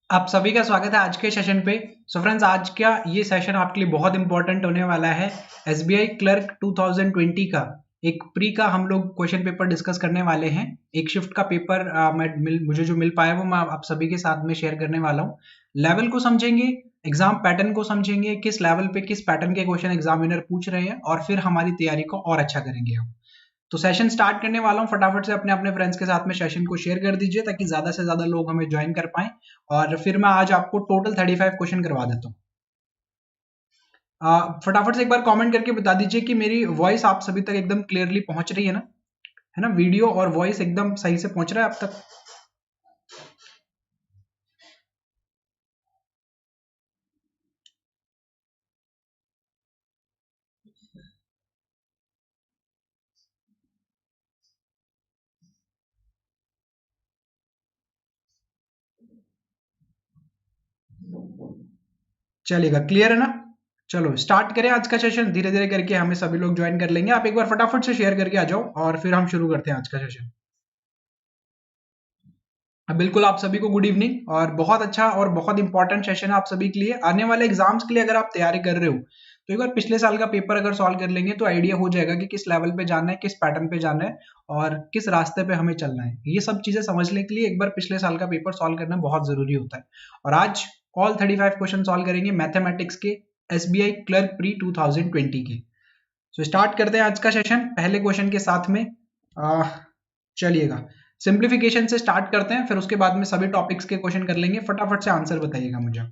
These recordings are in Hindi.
आप सभी का स्वागत है आज के सेशन पे। सो फ्रेंड्स, आज का ये सेशन आपके लिए बहुत इंपॉर्टेंट होने वाला है। एसबीआई क्लर्क 2020 का एक प्री का हम लोग क्वेश्चन पेपर डिस्कस करने वाले हैं। एक शिफ्ट का पेपर मुझे जो मिल पाया वो मैं आप सभी के साथ में शेयर करने वाला हूँ। लेवल को समझेंगे, एग्जाम पैटर्न को समझेंगे, किस लेवल पे किस पैटर्न के क्वेश्चन एग्जामिनर पूछ रहे हैं, और फिर हमारी तैयारी को और अच्छा करेंगे हम। तो सेशन स्टार्ट करने वाला हूँ। फटाफट से अपने अपने फ्रेंड्स के साथ में सेशन को शेयर कर दीजिए ताकि ज्यादा से ज्यादा लोग हमें ज्वाइन कर पाएं। और फिर मैं आज आपको टोटल 35 क्वेश्चन करवा देता हूँ। फटाफट से एक बार कमेंट करके बता दीजिए कि मेरी वॉइस आप सभी तक एकदम क्लियरली पहुंच रही है ना, है ना? वीडियो और वॉइस एकदम सही से पहुंच रहा है आप तक? चलेगा, क्लियर है ना? चलो स्टार्ट करें आज का सेशन। धीरे धीरे करके हमें सभी लोग ज्वाइन कर लेंगे। आप एक बार फटाफट से शेयर करके आ जाओ और फिर हम शुरू करते हैं आज का सेशन। बिल्कुल, आप सभी को गुड इवनिंग। और बहुत अच्छा और बहुत इंपॉर्टेंट सेशन है आप सभी के लिए। आने वाले एग्जाम्स के लिए अगर आप तैयारी कर रहे हो तो एक बार पिछले साल का पेपर अगर सॉल्व कर लेंगे तो आइडिया हो जाएगा कि किस लेवल पे जाना है, किस पैटर्न पे जाना है और किस रास्ते पे हमें चलना है। ये सब चीजें समझने के लिए एक बार पिछले साल का पेपर सॉल्व करना बहुत जरूरी होता है। और आज ऑल 35 क्वेश्चन सॉल्व करेंगे मैथमेटिक्स के, एसबीआई क्लर्क प्री 2020 के। तो स्टार्ट करते हैं आज का सेशन पहले क्वेश्चन के साथ में। चलिएगा, सिंप्लीफिकेशन से स्टार्ट करते हैं, फिर उसके बाद में सभी टॉपिक्स के क्वेश्चन कर लेंगे। फटाफट से आंसर बताइएगा मुझे।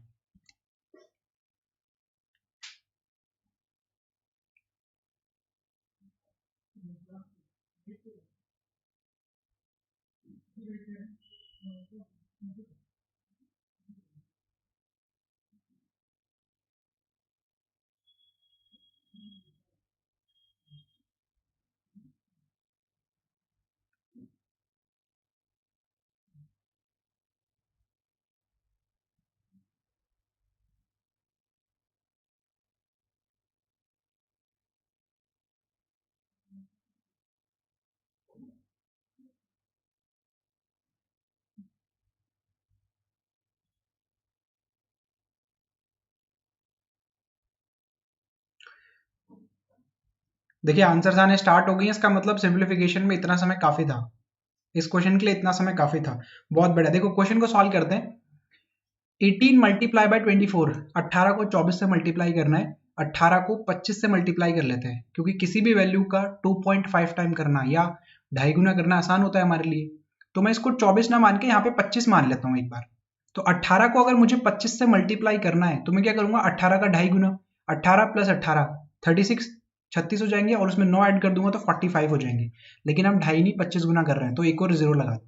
देखिए, आंसर्स आने स्टार्ट हो गई हैं, इसका मतलब सिंप्लीफिकेशन में इतना समय काफी था। इस क्वेश्चन के लिए इतना समय काफी था। बहुत बढ़िया, देखो क्वेश्चन को सॉल्व करते हैं। 18 मल्टीप्लाई बाय 24, 18 को 24 से मल्टीप्लाई करना है। 18 को 25 से मल्टीप्लाई कर लेते हैं, क्योंकि किसी भी वैल्यू का 2.5 टाइम करना या 2.5 गुना करना आसान होता है हमारे लिए। तो मैं इसको 24 ना मान के यहाँ पे 25 मान लेता हूँ एक बार। तो 18 को अगर मुझे 25 से मल्टीप्लाई करना है तो मैं क्या करूंगा, 18 का 2.5 गुना, 18 प्लस 18 36, 36 हो जाएंगे, और उसमें 9 ऐड कर दूंगा तो 45 हो जाएंगे। लेकिन हम 2.5 नहीं 25 गुना कर रहे हैं, तो एक और जीरो लगा दो।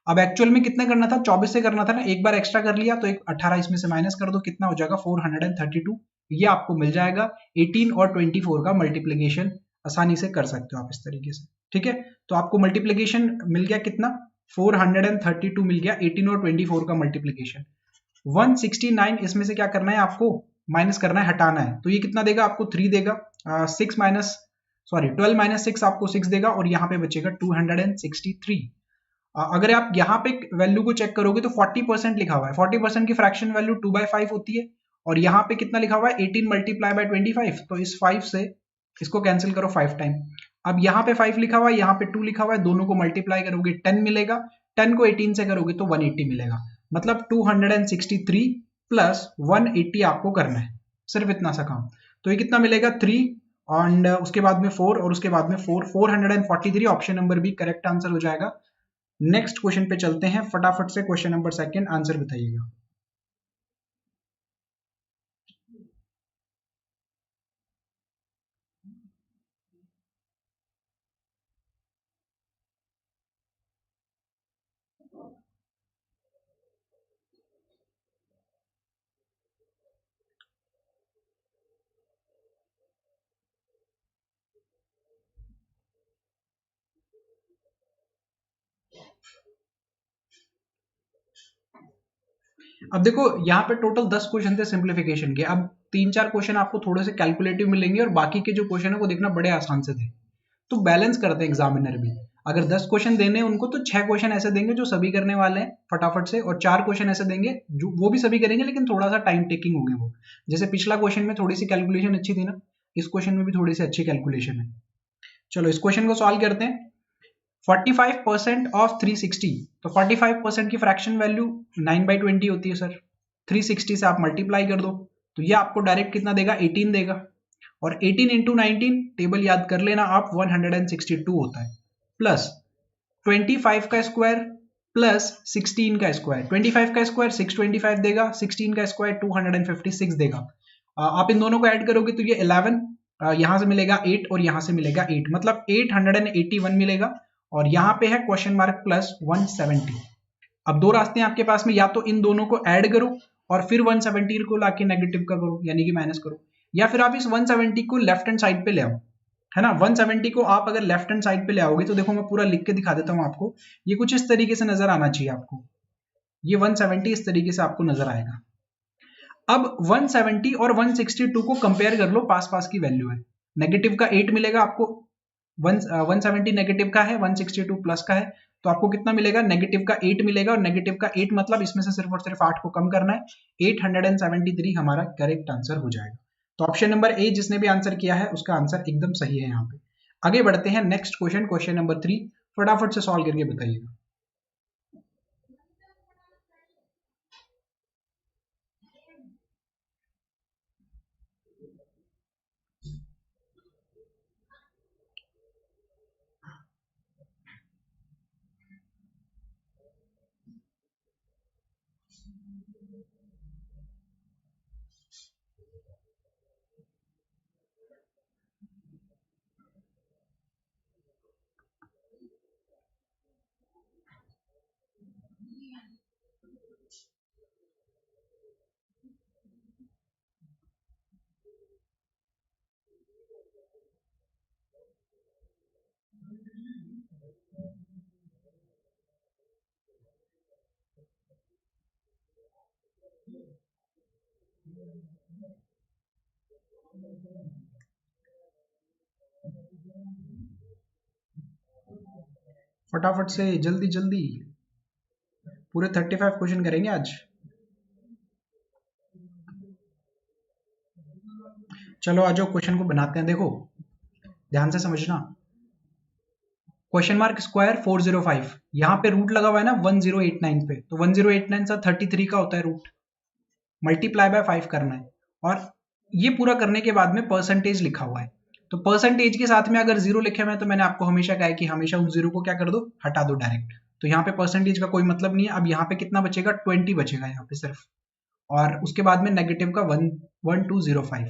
अब एक्चुअल में कितने करना था, 24 से करना था ना, एक बार एक्स्ट्रा कर लिया तो एक 18 इसमें से माइनस कर दो, कितना हो जाएगा 432। ये आपको मिल जाएगा। 18 और 24 का मल्टीप्लीकेशन आसानी से कर सकते हो आप इस तरीके से। ठीक है, तो आपको मल्टीप्लीकेशन मिल गया कितना, 432 मिल गया 18 और 24 का मल्टीप्लीकेशन। 169 इसमें से क्या करना है आपको, माइनस करना है, हटाना है। तो ये कितना देगा आपको, 3 देगा। 6 माइनस, सॉरी 12 माइनस 6 आपको 6 देगा, और यहाँ पे बचेगा 263। अगर आप यहाँ पे वैल्यू को चेक करोगे तो 40% लिखा हुआ है। 40% की फ्रैक्शन वैल्यू 2/5 होती है। और यहाँ पे कितना लिखा हुआ है, 18 मल्टीप्लाई बाय 25। तो इस 5 से इसको कैंसिल करो 5 टाइम। अब यहाँ पे 5 लिखा हुआ है, यहाँ पे 2 लिखा हुआ है, दोनों को मल्टीप्लाई करोगे 10 मिलेगा। 10 को 18 से करोगे तो 180 मिलेगा। मतलब 263 प्लस 180 आपको करना है, सिर्फ इतना सा काम। तो ये कितना मिलेगा, 3, एंड उसके बाद में 4, और उसके बाद में 4, 443। Option number B correct answer हो जाएगा। नेक्स्ट क्वेश्चन पे चलते हैं। फटाफट से क्वेश्चन नंबर सेकंड आंसर बताइएगा। अब देखो, यहाँ पे टोटल 10 क्वेश्चन थे सिंप्लीफिकेशन के। अब 3-4 क्वेश्चन आपको थोड़े से कैलकुलेटिव मिलेंगे और बाकी के जो क्वेश्चन है वो देखना बड़े आसान से थे। तो बैलेंस करते हैं एग्जामिनर भी। अगर 10 क्वेश्चन देने हैं उनको तो 6 क्वेश्चन ऐसे देंगे जो सभी करने वाले हैं फटाफट से, और 4 क्वेश्चन ऐसे देंगे जो वो भी सभी करेंगे लेकिन थोड़ा सा टाइम टेकिंग होगी वो। जैसे पिछला क्वेश्चन में थोड़ी सी कैलकुलेशन अच्छी थी ना, इस क्वेश्चन में भी थोड़ी सी अच्छी कैलकुलेशन है। चलो इस क्वेश्चन को सॉल्व करते हैं। 45% ऑफ 360, तो 45% की फ्रैक्शन वैल्यू 9/20 होती है सर। 360 से आप मल्टीप्लाई कर दो तो ये आपको डायरेक्ट कितना देगा, 18 देगा। और 18 इंटू 19 टेबल याद कर लेना आप, 162 होता है। प्लस 25 का स्क्वायर प्लस 16 का स्क्वायर, 25 का स्क्वायर 625 देगा, 16 का स्क्वायर 256 देगा। आप इन दोनों को ऐड करोगे तो ये 11, यहां से मिलेगा 8 और यहां से मिलेगा 8, मतलब 881 मिलेगा। और यहां पे है क्वेश्चन मार्क प्लस 170। अब दो रास्ते हैं आपके पास में, या तो इन दोनों को ऐड करो और फिर 170 को लाके नेगेटिव का करो यानी कि माइनस करो, या फिर आप इस 170 को लेफ्ट हैंड साइड पे ले आओ, है ना। 170 को आप अगर लेफ्ट हैंड साइड पे ले आओगे तो देखो मैं पूरा लिख के दिखा देता हूं आपको, ये कुछ इस तरीके से नजर आना चाहिए आपको। ये 170 इस तरीके से आपको नजर आएगा। अब 170 और 162 को कंपेयर कर लो, पास पास की वैल्यू है। नेगेटिव का 8 मिलेगा आपको, 170 नेगेटिव का है, 162 प्लस का है, तो आपको कितना मिलेगा, नेगेटिव का 8 मिलेगा। और नेगेटिव का 8 मतलब इसमें से सिर्फ और सिर्फ 8 को कम करना है, 873 हमारा करेक्ट आंसर हो जाएगा। तो ऑप्शन नंबर ए जिसने भी आंसर किया है उसका आंसर एकदम सही है यहाँ पे। आगे बढ़ते हैं नेक्स्ट क्वेश्चन, क्वेश्चन नंबर 3, फटाफट से सॉल्व करके बताइएगा। फटाफट से, जल्दी जल्दी, पूरे 35 क्वेश्चन करेंगे आज। चलो आज क्वेश्चन को बनाते हैं। देखो ध्यान से समझना, क्वेश्चन मार्क स्क्वायर 405, यहाँ पे रूट लगा हुआ है ना 1089 पे, तो 1089 सा 33 का होता है रूट, मल्टीप्लाई बाय 5 करना है। और ये पूरा करने के बाद में परसेंटेज लिखा हुआ है, तो परसेंटेज के साथ में अगर जीरो लिखे हुए हैं तो मैंने आपको हमेशा कहा है कि हमेशा उस जीरो को क्या कर दो, हटा दो डायरेक्ट। तो यहाँ पे परसेंटेज का कोई मतलब नहीं है। अब यहाँ पे कितना बचेगा, 20 बचेगा यहाँ पे सिर्फ, और उसके बाद में नेगेटिव का 1205।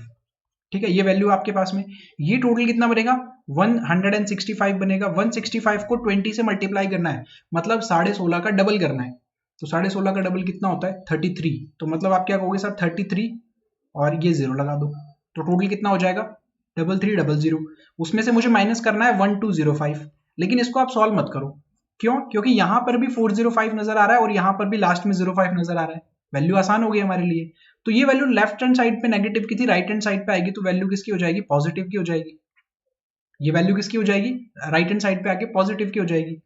ठीक है, ये वैल्यू आपके पास में, ये टोटल कितना बनेगा, 165 बनेगा। 165 को 20 से मल्टीप्लाई करना है, मतलब 16.5 का डबल करना है। तो 16.5 का डबल कितना होता है, 33। तो मतलब आप क्या कहोगे सर, 33 और ये जीरो लगा दो, तो टोटल कितना हो जाएगा, 3300। उसमें से मुझे माइनस करना है 1205, लेकिन इसको आप सॉल्व मत करो। क्यों, क्योंकि यहां पर भी 405 नजर आ रहा है और यहां पर भी लास्ट में 05 नजर आ रहा है। वैल्यू आसान हो गई हमारे लिए। तो ये वैल्यू लेफ्ट हैंड साइड पे नेगेटिव की थी, राइट हैंड साइड पे आएगी तो वैल्यू किसकी हो जाएगी, पॉजिटिव की हो जाएगी। ये वैल्यू किसकी हो जाएगी, राइट हैंड साइड पे आके पॉजिटिव की हो जाएगी।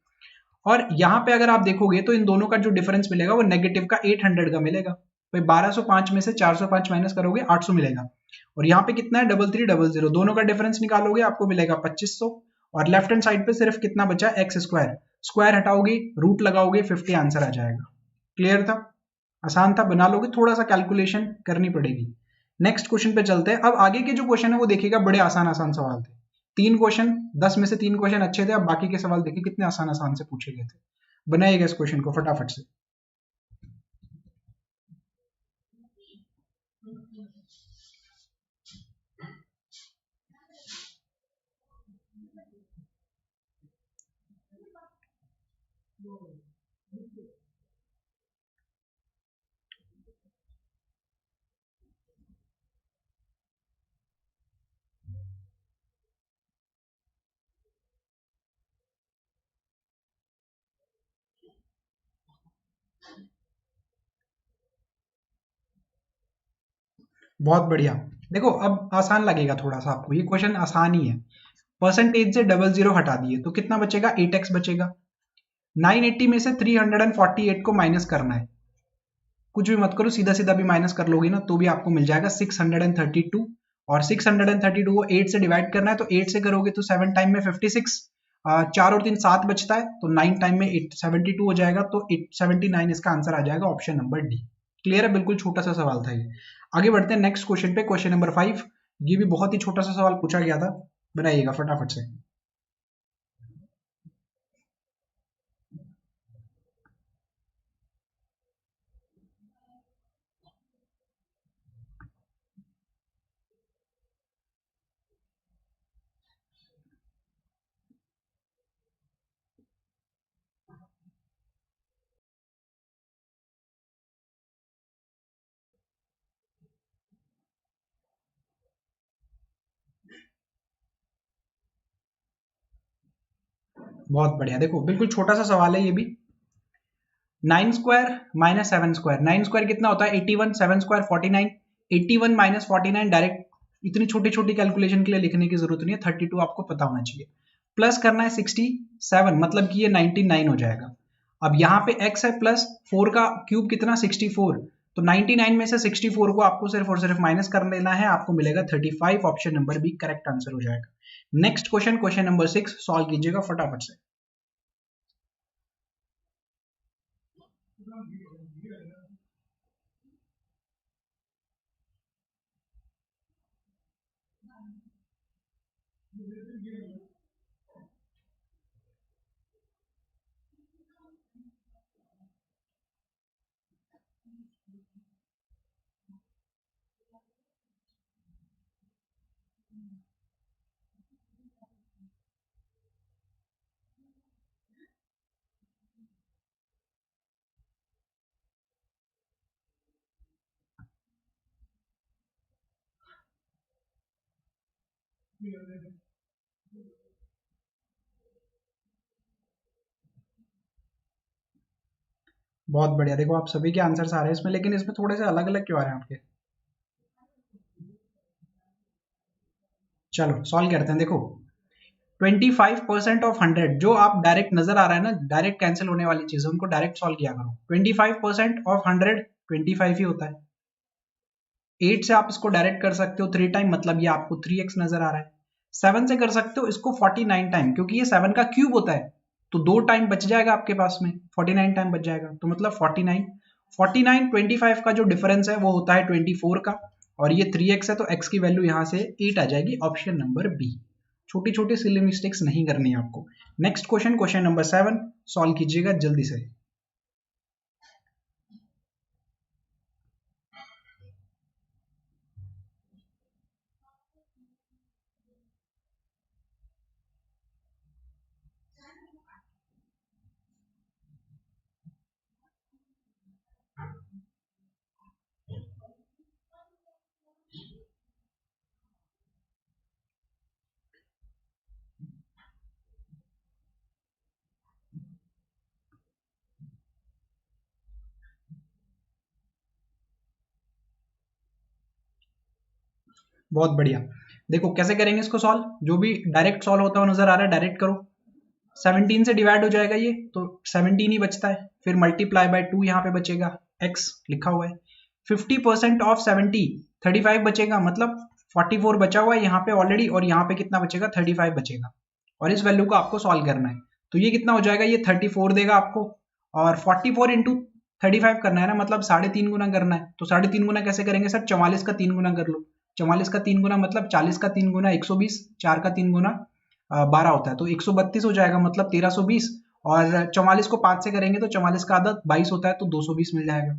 और यहाँ पे अगर आप देखोगे तो इन दोनों का जो डिफरेंस मिलेगा वो नेगेटिव का 800 का मिलेगा। भाई 1205 में से 405 माइनस करोगे 800 मिलेगा। और यहाँ पे कितना है, 3300, दोनों का डिफरेंस निकालोगे आपको मिलेगा 2500। और लेफ्ट हैंड साइड पे सिर्फ कितना बचा, एक्स स्क्वायर, स्क्वायर हटाओगे रूट लगाओगे 50 आंसर आ जाएगा। क्लियर था, आसान था, बना लोगे, थोड़ा सा कैलकुलेशन करनी पड़ेगी। नेक्स्ट क्वेश्चन पे चलते हैं। अब आगे के जो क्वेश्चन है वो देखिएगा, बड़े आसान आसान सवाल थे। 3 क्वेश्चन, 10 में से 3 क्वेश्चन अच्छे थे। अब बाकी के सवाल देखिए कितने आसान आसान से पूछे गए थे। बनाइएगा इस क्वेश्चन को फटाफट से। बहुत बढ़िया। देखो अब आसान लगेगा थोड़ा सा आपको, ये क्वेश्चन आसान ही है। परसेंटेज से डबल जीरो हटा दिए तो कितना बचेगा, 8x बचेगा। 980 में से 348 को माइनस करना है, कुछ भी मत करो, सीधा सीधा भी माइनस कर लोगे ना तो भी आपको मिल जाएगा 632। और 632 को 8 से डिवाइड करना है, तो 8 से करोगे तो 7 टाइम में 56, 4 और 3 7 बचता है, तो 9 टाइम में 72 हो जाएगा, तो 79 इसका आंसर आ जाएगा, ऑप्शन नंबर डी। क्लियर है, बिल्कुल छोटा सा सवाल था ये। आगे बढ़ते हैं नेक्स्ट क्वेश्चन पे, क्वेश्चन नंबर 5। ये भी बहुत ही छोटा सा सवाल पूछा गया था, बनाइएगा फटाफट से। बहुत बढ़िया, देखो बिल्कुल छोटा सा सवाल है ये भी। 9 स्क्वायर माइनस 7 स्क्वायर, 9 स्क्वायर कितना होता है 81, 7 स्क्वायर 49, 81 माइनस 49 डायरेक्ट इतनी छोटी छोटी कैलकुलेशन के लिए लिखने की जरूरत नहीं है, 32 आपको पता होना चाहिए। प्लस करना है 67, मतलब कि ये 99 हो जाएगा। अब यहाँ पे x है प्लस 4 का क्यूब कितना 64, तो 99 में से 64 को आपको सिर्फ और सिर्फ माइनस कर लेना है, आपको मिलेगा 35, option number B correct answer हो जाएगा। Next question, question number 6 solve कीजिएगा फटाफट से। बहुत बढ़िया, देखो आप सभी के आंसर्स आ रहे हैं इसमें, लेकिन इसमें थोड़े से अलग अलग क्यों आ रहे हैं आपके। चलो सॉल्व करते हैं, देखो 25% ऑफ 100 जो आप डायरेक्ट नजर आ रहा है ना, डायरेक्ट कैंसिल होने वाली चीज है, उनको डायरेक्ट सॉल्व किया करो। 25% ऑफ 100 25 ही होता है। 8 से आप इसको डायरेक्ट कर सकते हो 3 टाइम, मतलब ये आपको 3x नजर आ रहा है। 7 से कर सकते हो इसको 49 टाइम, क्योंकि ये 7 का क्यूब होता है, तो 2 टाइम बच जाएगा आपके पास में, 49 टाइम बच जाएगा, तो मतलब 49। 49 25 का जो डिफरेंस है वो होता है 24 का, और ये 3x है, तो x की वैल्यू यहाँ से 8 आ जाएगी, ऑप्शन नंबर बी। छोटी छोटी सिली मिस्टेक्स नहीं करनी है आपको। Next question, question number 7 solve कीजिएगा जल्दी से। बहुत बढ़िया, देखो कैसे करेंगे इसको सॉल्व, जो भी डायरेक्ट सॉल्व होता हुआ नजर आ रहा है डायरेक्ट करो। 17 से डिवाइड हो जाएगा ये, तो 17 ही बचता है, फिर मल्टीप्लाई बाय 2 यहाँ पे बचेगा, x लिखा हुआ है। 50% ऑफ 70 35 बचेगा, मतलब 44 बचा हुआ है यहाँ पे ऑलरेडी, और यहाँ पे कितना बचेगा 35 बचेगा, और इस वैल्यू को आपको सॉल्व करना है। तो ये कितना हो जाएगा, ये 34 देगा आपको, और 44 इंटू 35 करना है ना, मतलब 3.5 गुना करना है, तो 3.5 गुना कैसे करेंगे सर, 44 का 3 गुना कर लो। 44 का 3 गुना मतलब 40 का 3 गुना 120, 4 का 3 गुना 12 होता है, तो 132 हो जाएगा, मतलब 1320, और 44 को 5 से करेंगे तो 44 का आधा 22 होता है, तो 220 मिल जाएगा।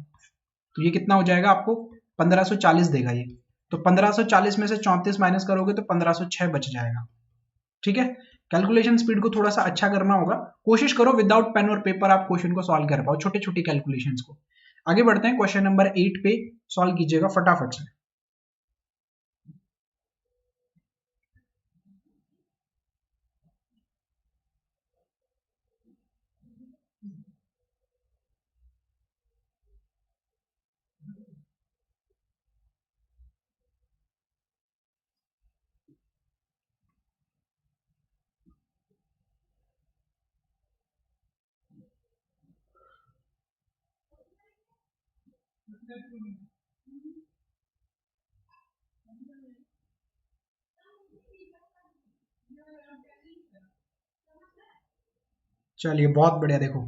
तो ये कितना हो जाएगा आपको 1540 देगा ये, तो 1540 में से 34 माइनस करोगे तो 1506 बच जाएगा। ठीक है, कैलकुलेशन स्पीड को थोड़ा सा अच्छा करना होगा, कोशिश करो विदाउट पेन और पेपर आप क्वेश्चन को सॉल्व कर पाओ, छोटी छोटी कैलकुलेशंस को। आगे बढ़ते हैं, क्वेश्चन नंबर 8 पे सॉल्व कीजिएगा फटाफट से। चलिए बहुत बढ़िया। देखो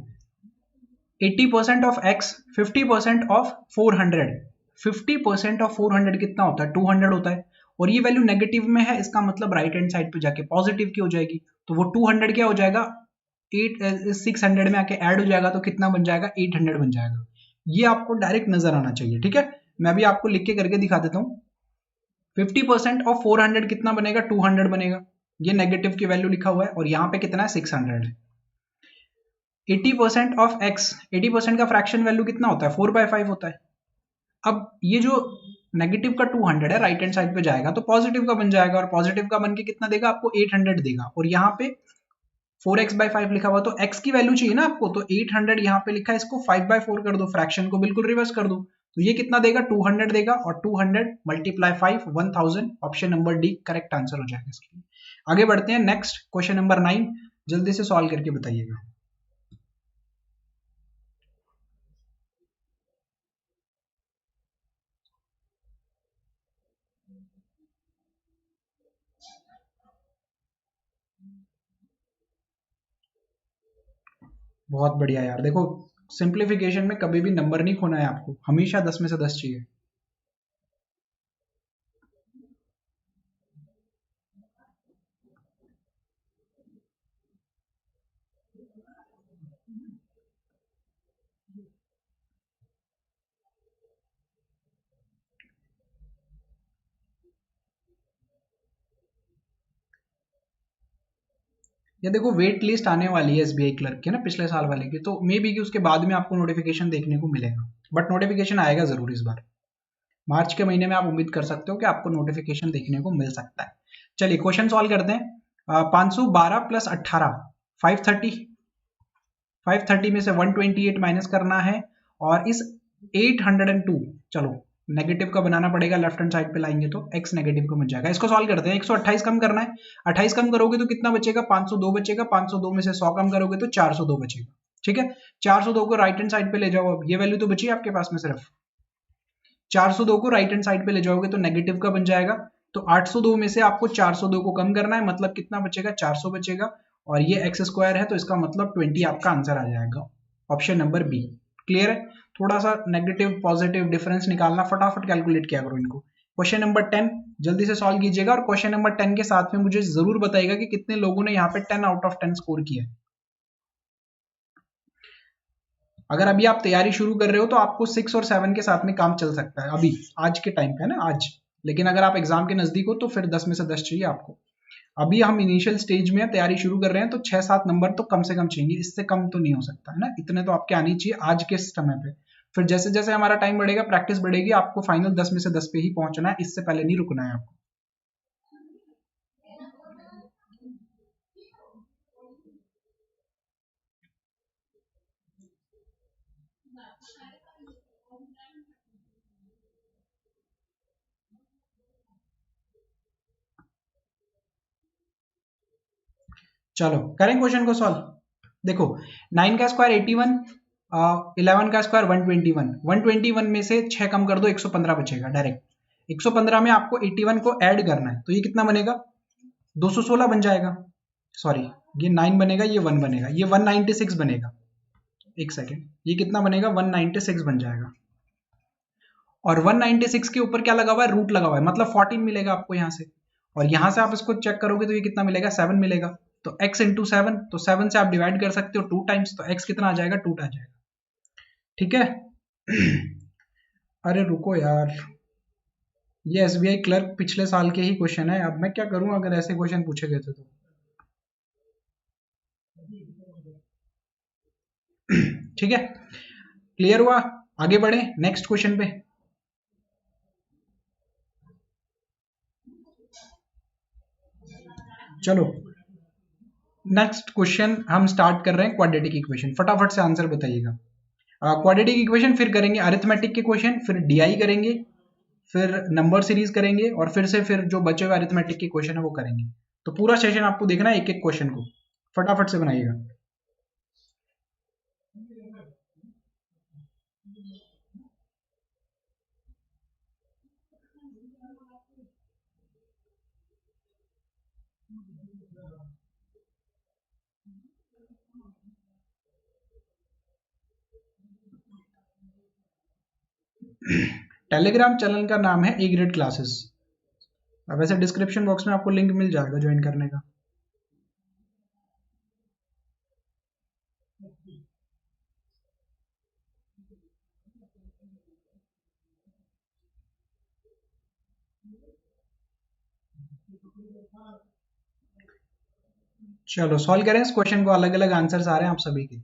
80% ऑफ x 50% ऑफ 400, 50% ऑफ 400 कितना होता है 200 होता है, और ये वैल्यू नेगेटिव में है, इसका मतलब राइट हैंड साइड पे जाके पॉजिटिव की हो जाएगी, तो वो 200 क्या हो जाएगा 600 में आके ऐड हो जाएगा, तो कितना बन जाएगा 800 बन जाएगा। ये आपको डायरेक्ट नजर आना चाहिए, ठीक है। मैं भी आपको लिख के करके दिखा देता हूँ। 50% ऑफ 400 कितना बनेगा 200 बनेगा, ये नेगेटिव की वैल्यू लिखा हुआ है, और यहाँ पे कितना है 600 है। 80% ऑफ x, 80% का फ्रैक्शन वैल्यू कितना होता है 4/5 होता है। अब ये जो नेगेटिव का 200 है राइट हैंड साइड पे जाएगा तो पॉजिटिव का बन जाएगा, और पॉजिटिव का बन के कितना देगा आपको 800 देगा, और यहाँ पे 4x/5 लिखा हुआ, तो x की वैल्यू चाहिए ना आपको, तो 800 यहाँ पे लिखा है, इसको 5/4 कर दो, फ्रैक्शन को बिल्कुल रिवर्स कर दो, तो ये कितना देगा 200 देगा, और 200 multiply 5 1000, option number D correct answer हो जाएगा इसके लिए। आगे बढ़ते हैं नेक्स्ट क्वेश्चन नंबर 9, जल्दी से सॉल्व करके बताइएगा। बहुत बढ़िया यार। देखो सिंप्लीफिकेशन में कभी भी नंबर नहीं खोना है आपको, हमेशा 10 में से 10 चाहिए। या देखो वेट लिस्ट आने वाली है एसबीआई क्लर्क की ना, पिछले साल वाले की, तो मे बी कि उसके बाद में आपको नोटिफिकेशन देखने को मिलेगा, बट नोटिफिकेशन आएगा जरूर इस बार। मार्च के महीने में आप उम्मीद कर सकते हो कि आपको नोटिफिकेशन देखने को मिल सकता है। चलिए क्वेश्चन सॉल्व करते हैं। 512 प्लस 18 530, 530 में से 128 माइनस करना है, और इस 802, चलो नेगेटिव का बनाना पड़ेगा, लेफ्ट हैंड साइड पे लाएंगे तो x नेगेटिव का बन जाएगा। इसको सॉल्व करते हैं। 128 कम करना है, 28 कम करोगे तो कितना बचेगा 502 बचेगा, 502 में से 100 कम करोगे तो 402 बचेगा, ठीक है। 402 को राइट हैंड साइड पे ले जाओ, अब ये वैल्यू तो बची है आपके पास में, सिर्फ 402 को राइट हैंड साइड पे ले जाओगे तो नेगेटिव का बन जाएगा, तो 802 में से आपको 402 को कम करना है, मतलब कितना बचेगा 400 बचेगा, और ये एक्स स्क्वायर है तो इसका मतलब 20 आपका आंसर आ जाएगा, ऑप्शन नंबर बी। क्लियर है। थोड़ा सा नेगेटिव पॉजिटिव डिफरेंस निकालना, फटाफट कैलकुलेट किया करो इनको। क्वेश्चन नंबर 10 जल्दी से सॉल्व कीजिएगा, और क्वेश्चन नंबर 10 के साथ में मुझे जरूर बताइएगा कि कितने लोगों ने यहाँ पे 10 आउट ऑफ 10 स्कोर किया है। अगर अभी आप तैयारी शुरू कर रहे हो तो आपको 6 और 7 के साथ में काम चल सकता है, अभी आज के टाइम पे है ना आज, लेकिन अगर आप एग्जाम के नजदीक हो तो फिर 10 में से 10 चाहिए आपको। अभी हम इनिशियल स्टेज में तैयारी शुरू कर रहे हैं, तो 6-7 नंबर तो कम से कम चाहिए, इससे कम तो नहीं हो सकता है ना, इतने तो आपके आनी चाहिए आज के समय पे। फिर जैसे जैसे हमारा टाइम बढ़ेगा, प्रैक्टिस बढ़ेगी, आपको फाइनल 10 में से 10 पे ही पहुंचना है, इससे पहले नहीं रुकना है आपको। चलो करें क्वेश्चन को सॉल्व। देखो 9 का स्क्वायर 81, 11 का स्क्वायर 121, 121 में से 6 कम कर दो 115 बचेगा डायरेक्ट। 115 में आपको 81 को ऐड करना है, तो ये कितना बनेगा 216 बन जाएगा, सॉरी ये 9 बनेगा, ये 1 बनेगा, ये 196 बनेगा, एक सेकेंड, ये कितना बनेगा 196 बन जाएगा, और 196 के ऊपर क्या लगा हुआ है रूट लगा हुआ है, मतलब 14 मिलेगा आपको यहाँ से, और यहाँ से आप इसको चेक करोगे तो ये कितना मिलेगा 7 मिलेगा, तो x इंटू 7, तो 7 से आप डिवाइड कर सकते हो 2 टाइम्स, तो x कितना आ जाएगा 2 आ जाएगा, ठीक है। अरे रुको यार, ये एसबीआई क्लर्क पिछले साल के ही क्वेश्चन है, अब मैं क्या करूं अगर ऐसे क्वेश्चन पूछे गए थे तो। ठीक है क्लियर हुआ, आगे बढ़े नेक्स्ट क्वेश्चन पे। चलो नेक्स्ट क्वेश्चन हम स्टार्ट कर रहे हैं क्वाड्रेटिक इक्वेशन, फटाफट से आंसर बताइएगा। क्वाड्रेटिक इक्वेशन, फिर करेंगे अरिथमेटिक के क्वेश्चन, फिर डीआई करेंगे, फिर नंबर सीरीज करेंगे, और फिर से फिर जो बचे हुए अरिथमेटिक के क्वेश्चन है वो करेंगे। तो पूरा सेशन आपको देखना है एक एक क्वेश्चन को, फटाफट से बनाइएगा। टेलीग्राम चैनल का नाम है ए ग्रेड क्लासेस। वैसे डिस्क्रिप्शन बॉक्स में आपको लिंक मिल जाएगा ज्वाइन करने का। चलो सॉल्व करें इस क्वेश्चन को, अलग अलग आंसर्स आ रहे हैं आप सभी के।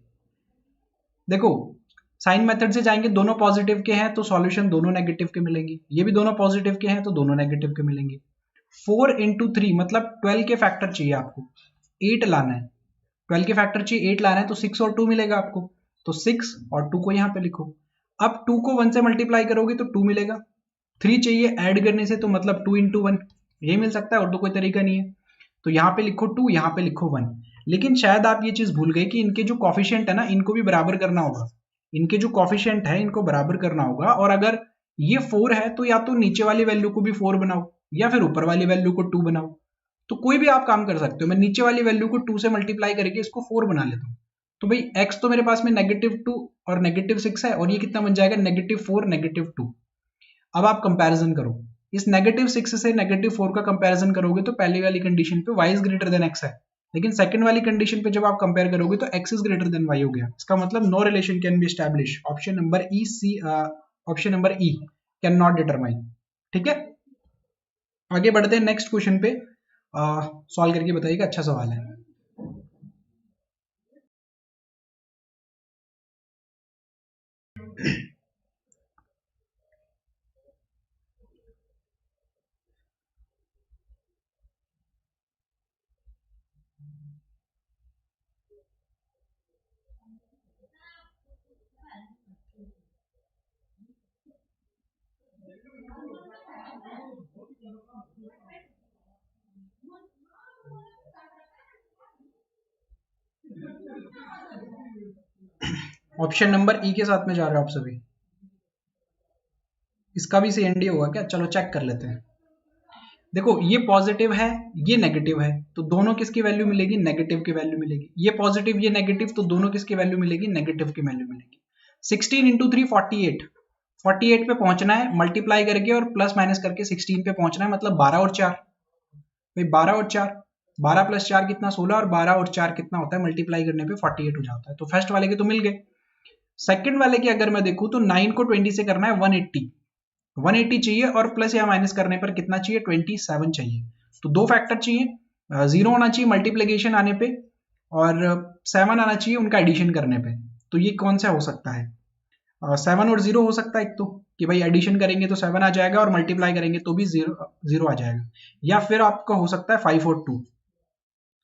देखो साइन मेथड से जाएंगे, दोनों पॉजिटिव के हैं तो सॉल्यूशन दोनों नेगेटिव के मिलेंगे, ये भी दोनों पॉजिटिव के हैं तो दोनों नेगेटिव के मिलेंगे। 4 इंटू 3 मतलब 12 के फैक्टर चाहिए आपको, 8 लाना है। 12 के फैक्टर चाहिए 8 लाना है, तो 6 और 2 मिलेगा आपको, तो 6 और 2 को यहाँ पे लिखो। अब 2 को 1 से मल्टीप्लाई करोगे तो 2 मिलेगा। 3 चाहिए ऐड करने से, तो मतलब 2 इंटू 1, ये मिल सकता है और तो कोई तरीका नहीं है। तो यहाँ पे लिखो 2, यहाँ पे लिखो 1। लेकिन शायद आप ये चीज भूल गए कि इनके जो कॉफिशिएंट है ना, इनको भी बराबर करना होगा। इनके जो कॉफिशिएंट है इनको बराबर करना होगा, और अगर ये 4 है तो या तो नीचे वाली वैल्यू को भी 4 बनाओ या फिर ऊपर वाली वैल्यू को 2 बनाओ। तो कोई भी आप काम कर सकते हो। मैं नीचे वाली वैल्यू को 2 से मल्टीप्लाई करके इसको 4 बना लेता हूँ। तो भाई x तो मेरे पास में -2 और -6 है, और ये कितना बन जाएगा -4 -2। अब आप कंपैरिजन करो, इस -6 से -4 का कंपैरिजन करोगे तो पहली वाली कंडीशन पे y is greater than x है, लेकिन सेकंड वाली कंडीशन पे जब आप कंपेयर करोगे तो x is greater than y हो गया। इसका मतलब no relation can be establish. Option number E can not determine. ठीक है, आगे बढ़ते हैं नेक्स्ट क्वेश्चन पे। सॉल्व करके बताइएगा, अच्छा सवाल है। ऑप्शन नंबर ई के साथ में जा रहे हो आप सभी? इसका भी CND होगा क्या? चलो चेक कर लेते हैं। देखो ये पॉजिटिव है, ये नेगेटिव है, तो दोनों किसकी वैल्यू मिलेगी? नेगेटिव की वैल्यू मिलेगी। ये पॉजिटिव ये नेगेटिव, तो दोनों किसकी वैल्यू मिलेगी? नेगेटिव की वैल्यू मिलेगी। 16 इंटू 3 48, 48 पे पहुंचना है मल्टीप्लाई करके और प्लस माइनस करके 16 पे पहुंचना है, मतलब 12 और 4। भाई 12 और 4, 12 प्लस 4 कितना 16, और 12 और 4 कितना होता है मल्टीप्लाई करने पे 48 हो जाता है। तो फर्स्ट वाले के तो मिल गए। सेकंड वाले की अगर मैं देखूं तो 9 को 20 से करना है 180, 180 चाहिए, और प्लस या माइनस करने पर कितना चाहिए? 27 चाहिए। तो दो फैक्टर चाहिए, 0 होना चाहिए मल्टीप्लीकेशन आने पे, और 7 आना चाहिए उनका एडिशन करने पे। तो ये कौन सा हो सकता है? 7 और 0 हो सकता है एक तो, कि भाई एडिशन करेंगे तो 7 आ जाएगा और मल्टीप्लाई करेंगे तो भी 0 आ जाएगा। या फिर आपका हो सकता है 5 और 2।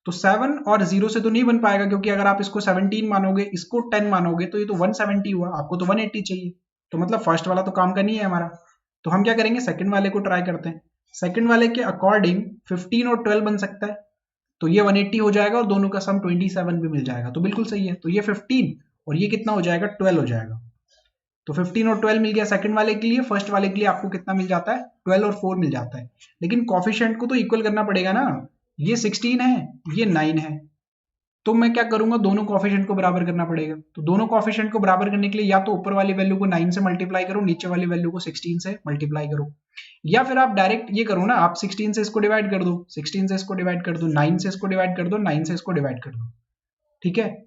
तो 7 और 0 से तो नहीं बन पाएगा, क्योंकि अगर आप इसको 17 मानोगे इसको 10 मानोगे तो ये तो 170 हुआ, आपको तो 180 चाहिए। तो मतलब फर्स्ट वाला तो काम का नहीं है हमारा। तो हम क्या करेंगे? सेकंड वाले को ट्राई करते हैं। सेकंड वाले के अकॉर्डिंग 15 और 12 बन सकता है, तो ये 180 हो जाएगा और दोनों का सम 27 भी मिल जाएगा, तो बिल्कुल सही है। तो ये 15 और ये कितना हो जाएगा? 12 हो जाएगा। तो 15 और 12 मिल गया सेकंड वाले के लिए। फर्स्ट वाले के लिए आपको कितना मिल जाता है? 12 और 4 मिल जाता है। लेकिन कॉफिशिएंट को तो इक्वल करना पड़ेगा ना, ये 16 है ये 9 है, तो मैं क्या करूंगा? दोनों कॉफिशिएंट को बराबर करना पड़ेगा। तो दोनों कॉफिशिएंट को बराबर करने के लिए या तो ऊपर वाली वैल्यू को 9 से मल्टीप्लाई करो, नीचे वाली वैल्यू को 16 से मल्टीप्लाई करो, या फिर आप डायरेक्ट ये करो ना, आप 16 से इसको डिवाइड कर दो, 16 से इसको डिवाइड कर दो, 9 से इसको डिवाइड कर दो, 9 से इसको डिवाइड कर दो। ठीक है,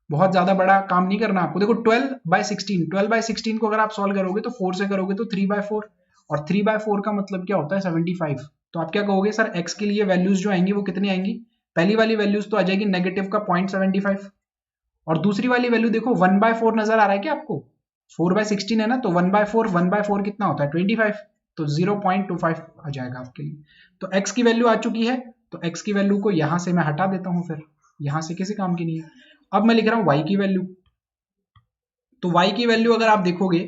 बहुत ज्यादा बड़ा काम नहीं करना आपको। देखो 12/16, 12/16 को अगर आप सॉल्व करोगे तो 4 से करोगे तो 3/4, और 3/4 का मतलब क्या होता है? 75। तो आप क्या कहोगे? सर x के लिए वैल्यूज जो आएंगी वो कितनी आएंगी? पहली वाली वैल्यूज तो आ जाएगी नेगेटिव का 0.75, और दूसरी वाली वैल्यू देखो 1/4 नजर आ रहा है क्या आपको? 4/16 है ना, तो 1/4 कितना होता है? 25, तो 0.25 आ जाएगा आपके लिए। तो x की वैल्यू आ चुकी है, तो x की वैल्यू को यहां से मैं हटा देता हूं, फिर यहां से किसी काम की नहीं है। अब मैं लिख रहा हूं y की वैल्यू। तो y की वैल्यू अगर आप देखोगे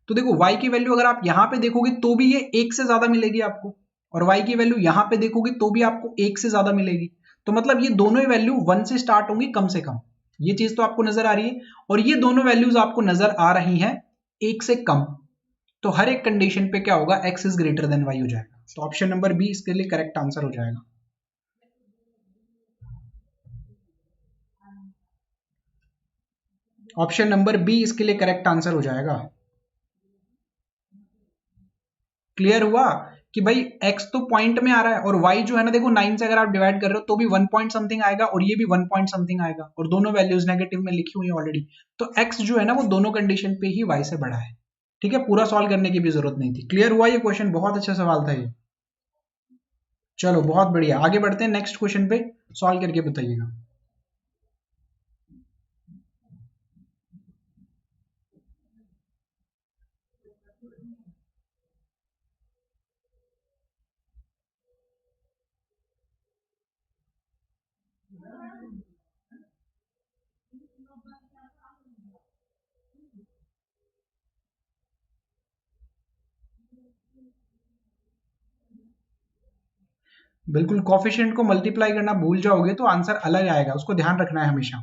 तो देखो y की वैल्यू अगर आप यहां पे देखोगे तो भी ये 1 से ज्यादा मिलेगी आपको, और y की वैल्यू यहां पे देखोगे तो भी आपको 1 से ज्यादा मिलेगी। तो मतलब ये दोनों ही वैल्यू 1 से स्टार्ट होंगी कम से कम, ये चीज तो आपको नजर आ रही है। और ये दोनों वैल्यूज आपको नजर आ रही हैं 1 से कम, तो हर एक कंडीशन पे क्या होगा? x is greater than y हो जाएगा। तो ऑप्शन नंबर बी इसके लिए करेक्ट आंसर हो जाएगा। ऑप्शन नंबर बी इसके लिए करेक्ट आंसर हो जाएगा। क्लियर हुआ कि भाई x तो पॉइंट में आ रहा है और y जो है ना देखो 9 से अगर आप डिवाइड कर रहे हो तो भी 1 पॉइंट समथिंग आएगा और ये भी 1 पॉइंट समथिंग आएगा और दोनों वैल्यूज नेगेटिव में लिखी हुई है ऑलरेडी। तो x जो है ना वो दोनों कंडीशन पे ही y से बड़ा है। ठीक है, पूरा सॉल्व करने की भी जरूरत नहीं थी। क्लियर हुआ ये क्वेश्चन? बहुत अच्छा सवाल था ये। चलो बहुत बढ़िया, आगे बढ़ते हैं नेक्स्ट क्वेश्चन पे, सॉल्व करके बताइएगा। बिल्कुल, कॉफिशिएंट को मल्टीप्लाई करना भूल जाओगे तो आंसर अलग आएगा, उसको ध्यान रखना है हमेशा।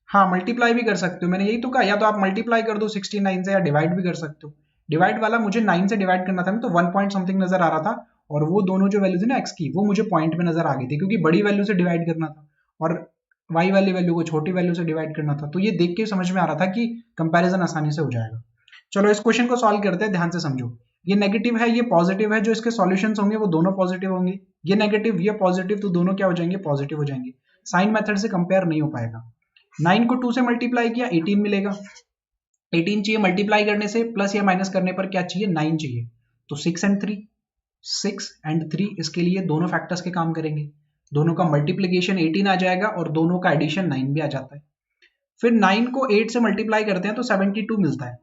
हाँ, मल्टीप्लाई भी कर सकते हो, मैंने यही तो कहा, या तो आप मल्टीप्लाई कर दो 69 से या डिवाइड भी कर सकते हो। डिवाइड वाला मुझे 9 से डिवाइड करना था ना, तो 1 पॉइंट समथिंग नजर आ रहा था और वो दोनों जो वैल्यू थी ना x की, वो मुझे पॉइंट में नजर आ गई थी क्योंकि बड़ी वैल्यू से डिवाइड करना था और y वाली वैल्यू को छोटी वैल्यू से डिवाइड करना था। तो ये देख के समझ में आ रहा था कि कंपैरिजन आसानी से हो जाएगा। चलो इस क्वेश्चन को सॉल्व करते हैं, ध्यान से समझो। ये नेगेटिव है, ये पॉजिटिव है, जो इसके सॉल्यूशंस होंगे वो दोनों पॉजिटिव होंगे। ये नेगेटिव, ये पॉजिटिव, तो दोनों क्या हो जाएंगे? पॉजिटिव हो जाएंगे। साइन मेथड से कंपेयर नहीं हो पाएगा। 9 को 2 से मल्टीप्लाई किया 18 मिलेगा। 18 चाहिए मल्टीप्लाई करने से, प्लस या माइनस करने पर क्या चाहिए? 9 चाहिए। तो 6 एंड 3, 6 एंड 3, इसके लिए दोनों फैक्टर्स के काम करेंगे। दोनों का मल्टीप्लीकेशन 18 आ जाएगा और दोनों का एडिशन 9 भी आ जाता है। फिर 9 को 8 से मल्टीप्लाई करते हैं तो 72 मिलता है।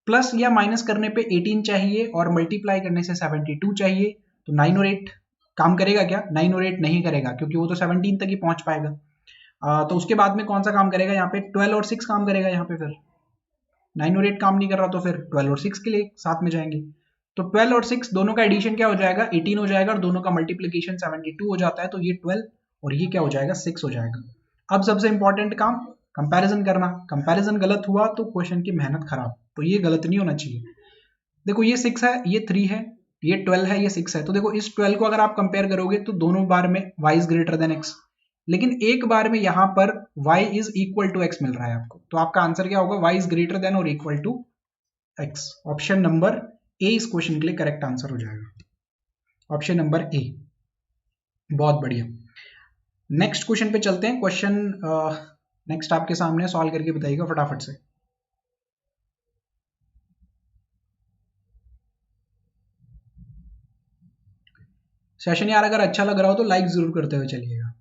प्लस या माइनस करने पे 18 चाहिए और मल्टीप्लाई करने से 72 चाहिए। तो 9 और 8 काम करेगा क्या? 9 और 8 नहीं करेगा क्योंकि वो तो 17 तक ही पहुंच पाएगा। तो उसके बाद में कौन सा काम करेगा? यहाँ पे 12 और 6 काम करेगा। यहाँ पे फिर 9 और 8 काम नहीं कर रहा तो फिर 12 और 6 के लिए साथ में जाएंगे। तो 12 और 6 दोनों का एडिशन क्या हो जाएगा? 18 हो जाएगा और दोनों का मल्टीप्लीकेशन 72 हो जाता है। तो ये 12 और ये क्या हो जाएगा? 6 हो जाएगा। अब सबसे इंपॉर्टेंट काम कंपैरिजन करना। कंपैरिजन गलत हुआ तो क्वेश्चन की मेहनत खराब, तो ये गलत नहीं होना चाहिए। देखो ये 6 है, ये 3 है, ये 12 है, ये 6 है। तो देखो इस 12 को अगर आप कंपेयर करोगे तो दोनों बार में y is greater than x, लेकिन एक बार में यहां पर y is equal to x मिल रहा है आपको। तो आपका आंसर क्या होगा? y इज ग्रेटर देन और equal to x। Option number A इस क्वेश्चन के लिए करेक्ट आंसर हो जाएगा। Option number A. बहुत बढ़िया, नेक्स्ट क्वेश्चन पे चलते हैं। क्वेश्चन नेक्स्ट आपके सामने, सॉल्व करके बताइएगा फटाफट से। सेशन यार अगर अच्छा लग रहा हो तो लाइक जरूर करते हुए चलिएगा।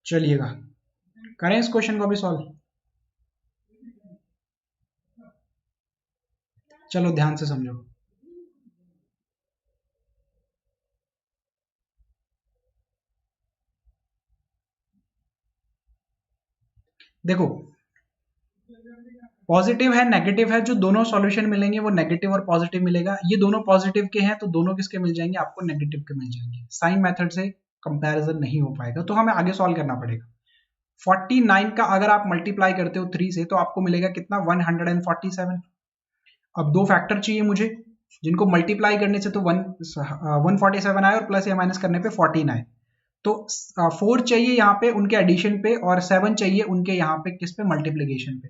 चलिएगा करें इस क्वेश्चन को भी सॉल्व। चलो ध्यान से समझो। देखो पॉजिटिव है नेगेटिव है, जो दोनों सॉल्यूशन मिलेंगे वो नेगेटिव और पॉजिटिव मिलेगा। ये दोनों पॉजिटिव के हैं तो दोनों किसके मिल जाएंगे? आपको नेगेटिव के मिल जाएंगे। साइन मेथड से कंपैरिजन नहीं हो पाएगा, तो हमें आगे सॉल्व करना पड़ेगा। 49 का अगर आप मल्टीप्लाई करते हो 3 से तो आपको मिलेगा कितना? 147। अब दो फैक्टर चाहिए मुझे जिनको मल्टीप्लाई करने से तो 147 आए और प्लस या माइनस करने पे 14 आए। तो 4 चाहिए यहाँ पे उनके एडिशन पे और 7 चाहिए उनके यहाँ पे किस पे? मल्टीप्लीकेशन पे।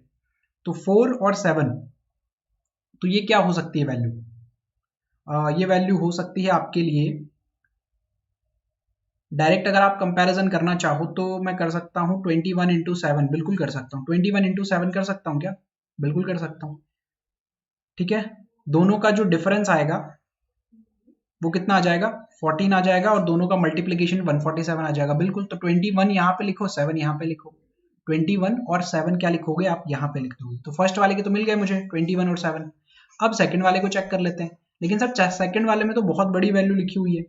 तो 4 और 7, तो ये क्या हो सकती है वैल्यू? ये वैल्यू हो सकती है आपके लिए डायरेक्ट, अगर आप कंपैरिजन करना चाहो तो मैं कर सकता हूँ 21 इंटू 7, बिल्कुल कर सकता हूँ। 21 इंटू 7 कर सकता हूँ क्या? बिल्कुल कर सकता हूँ। ठीक है, दोनों का जो डिफरेंस आएगा वो कितना आ जाएगा? 14 आ जाएगा और दोनों का मल्टीप्लीकेशन 147 आ जाएगा। बिल्कुल, तो 21 यहाँ पे लिखो, 7 यहाँ पे लिखो। 21 और 7 क्या लिखोगे आप? यहाँ पे लिख दोगे। तो फर्स्ट वाले के तो मिल गए मुझे 21 और 7। अब सेकंड वाले को चेक कर लेते हैं। लेकिन सर सेकंड वाले में तो बहुत बड़ी वैल्यू लिखी हुई है।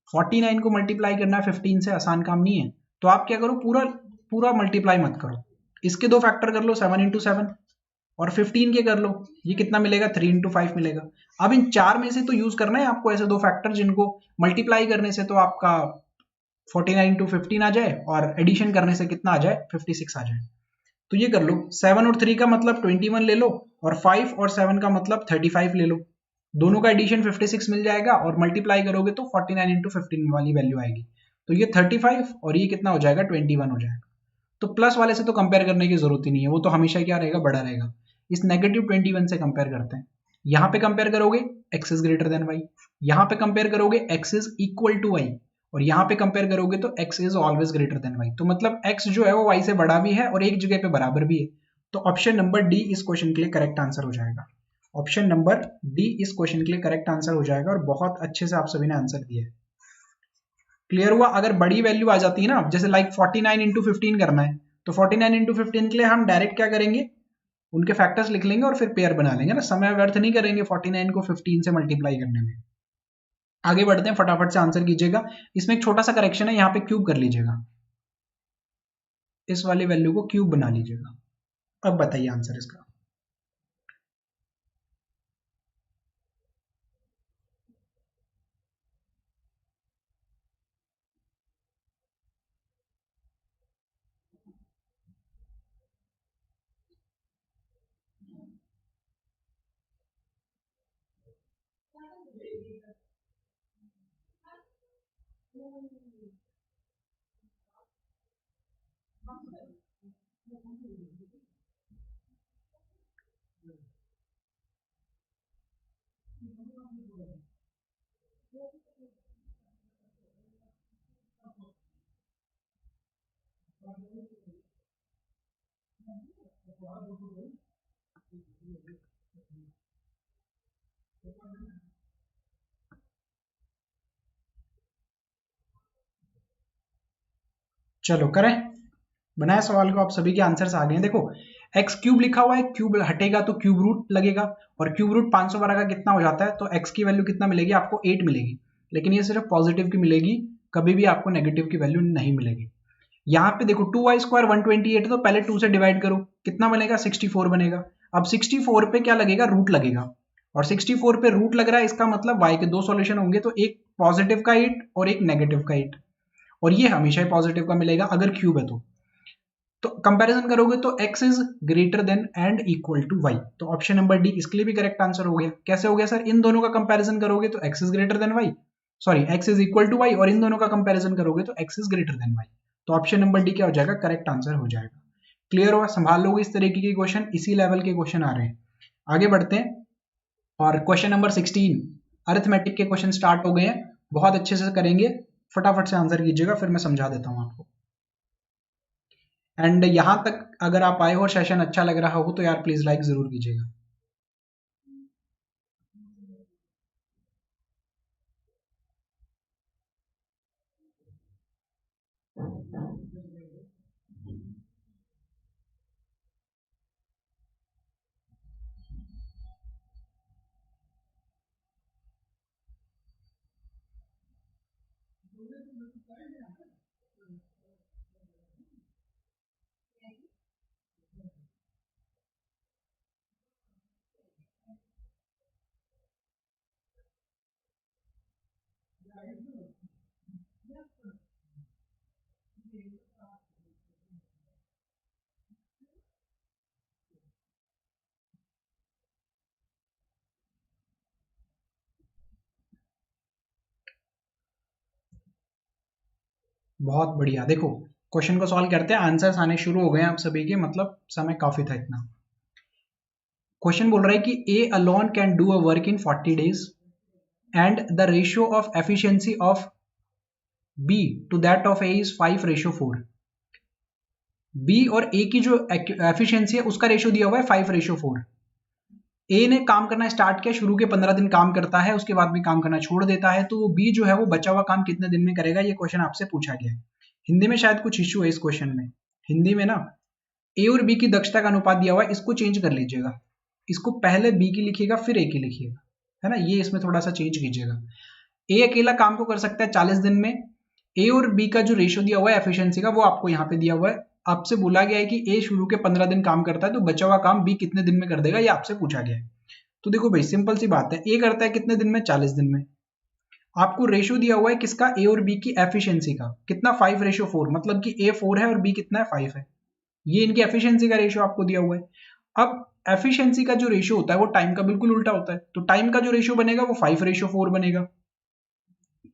49 को मल्टीप्लाई करना 15 से आसान काम नहीं है। तो आप क्या करो, पूरा पूरा मल्टीप्लाई मत करो, इसके दो फैक्टर कर लो, 7 इंटू 7। और 15 के कर लो, ये कितना मिलेगा 3 इंटू 5 मिलेगा। अब इन चार में से तो यूज करना है आपको ऐसे दो फैक्टर जिनको मल्टीप्लाई करने से तो आपका 49 इंटू 15 आ जाए और एडिशन करने से कितना आ जाए 56 आ जाए। तो ये कर लो, 7 और 3 का मतलब 21 ले लो और 5 और 7 का मतलब 35 ले लो, दोनों का एडिशन 56 मिल जाएगा और मल्टीप्लाई करोगे तो 49 इंटू 15 वाली वैल्यू आएगी। तो ये 35 और ये कितना हो जाएगा 21 हो जाएगा। तो प्लस वाले से तो कंपेयर करने की जरूरत ही नहीं है, वो तो हमेशा क्या रहेगा बड़ा रहेगा। इस नेगेटिव 21 से कंपेयर करते हैं, यहाँ पे कंपेयर करोगे x is greater than y, यहाँ पे कंपेयर करोगे x is equal to y, और यहाँ पे कंपेयर करोगे तो x is always greater than y। तो मतलब x जो है वो y से बड़ा भी है और एक जगह पे बराबर भी है। तो ऑप्शन नंबर डी इस क्वेश्चन के लिए करेक्ट आंसर हो जाएगा। ऑप्शन नंबर डी इस क्वेश्चन के लिए करेक्ट आंसर हो जाएगा और बहुत अच्छे से आप सभी ने आंसर दिया है। क्लियर हुआ? अगर बड़ी वैल्यू आ जाती है ना, जैसे लाइक 49 इंटू 15 करना है, तो 49 इंटू 15 के लिए हम डायरेक्ट क्या करेंगे, उनके फैक्टर्स लिख लेंगे और फिर पेयर बना लेंगे ना, समय व्यर्थ नहीं करेंगे 49 को 15 से मल्टीप्लाई करने में। आगे बढ़ते हैं, फटाफट से आंसर कीजिएगा। इसमें एक छोटा सा करेक्शन है, यहाँ पे क्यूब कर लीजिएगा, इस वाली वैल्यू को क्यूब बना लीजिएगा। अब बताइए आंसर इसका। चलो करें, बनाए सवाल को, आप सभी के आंसर्स आ गए हैं। देखो एक्स क्यूब लिखा हुआ है, क्यूब हटेगा तो क्यूब रूट लगेगा, और क्यूब रूट 512 का कितना हो जाता है, तो एक्स की वैल्यू कितना मिलेगी आपको 8 मिलेगी, लेकिन ये सिर्फ पॉजिटिव की मिलेगी, कभी भी आपको नेगेटिव की वैल्यू नहीं मिलेगी। यहाँ पे देखो 2y स्क्वायर 128, तो पहले 2 से डिवाइड करो, कितना बनेगा 64 बनेगा। अब 64 पे क्या लगेगा, रूट लगेगा, और 64 पे रूट लग रहा है, इसका मतलब y के दो सॉल्यूशन होंगे, तो एक पॉजिटिव का 8 और एक नेगेटिव का 8, और ये हमेशा ही पॉजिटिव का मिलेगा अगर क्यूब है तो कंपैरिजन करोगे तो x is greater than and equal to y। तो ऑप्शन नंबर डी इसके लिए भी करेक्ट आंसर हो गया। कैसे हो गया सर, इन दोनों का कंपैरिजन करोगे तो x is greater than y, sorry x is equal to y, और इन दोनों का कंपैरिजन करोगे तो x is greater than y। तो ऑप्शन नंबर डी क्या हो जाएगा, करेक्ट आंसर हो जाएगा। क्लियर हुआ? संभाल लोगे इस तरीके के क्वेश्चन, इसी लेवल के क्वेश्चन आ रहे हैं। आगे बढ़ते हैं, और क्वेश्चन नंबर 16 अरिथमेटिक के क्वेश्चन स्टार्ट हो गए हैं, बहुत अच्छे से करेंगे, फटाफट से आंसर कीजिएगा, फिर मैं समझा देता हूं आपको। एंड यहां तक अगर आप आए हो और सेशन अच्छा लग रहा हो तो यार प्लीज लाइक जरूर कीजिएगा। बहुत बढ़िया, देखो क्वेश्चन को सॉल्व करते हैं, आंसर्स आने शुरू हो गए हैं आप सभी के, मतलब समय काफी था इतना। क्वेश्चन बोल रहा है कि A alone can do a work in 40 days and the ratio of efficiency of B to that of A is 5:4। B और ए की जो एफिशिएंसी है उसका रेशियो दिया हुआ है 5:4। ए ने काम करना स्टार्ट किया, शुरू के 15 दिन काम करता है, उसके बाद में काम करना छोड़ देता है, तो वो बी जो है वो बचा हुआ काम कितने दिन में करेगा, ये क्वेश्चन आपसे पूछा गया है। हिंदी में शायद कुछ इश्यू है इस क्वेश्चन में, हिंदी में ना ए और बी की दक्षता का अनुपात दिया हुआ है, इसको चेंज कर लीजिएगा, इसको पहले बी की लिखिएगा फिर ए की लिखिएगा, है ना, ये इसमें थोड़ा सा चेंज कीजिएगा। ए अकेला काम को कर सकता है 40 दिन में, ए और बी का जो रेशियो दिया हुआ है एफिशिएंसी का वो आपको यहाँ पे दिया हुआ है आपसे बोला गया है कि ए शुरू के 15 दिन काम करता है तो बचा हुआ काम बी कितने दिन में कर देगा, ये आपसे पूछा गया है। तो देखो भाई सिंपल सी बात है, ए करता है कितने दिन में, 40 दिन में। आपको रेशो दिया हुआ है किसका, ए और बी की एफिशिएंसी का, कितना 5:4, मतलब कि ए 4 है और बी कितना है 5 है। ये इनकी एफिशिएंसी का रेशो आपको दिया हुआ है। अब एफिशिएंसी का जो रेशो होता है वो टाइम का बिल्कुल उल्टा होता है, तो टाइम का जो रेशो बनेगा वो 5:4 बनेगा।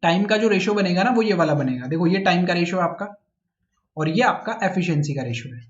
टाइम का जो रेशो बनेगा ना वो ये वाला बनेगा, देखो ये टाइम का रेशो आपका और ये आपका एफिशिएंसी का रेशो है,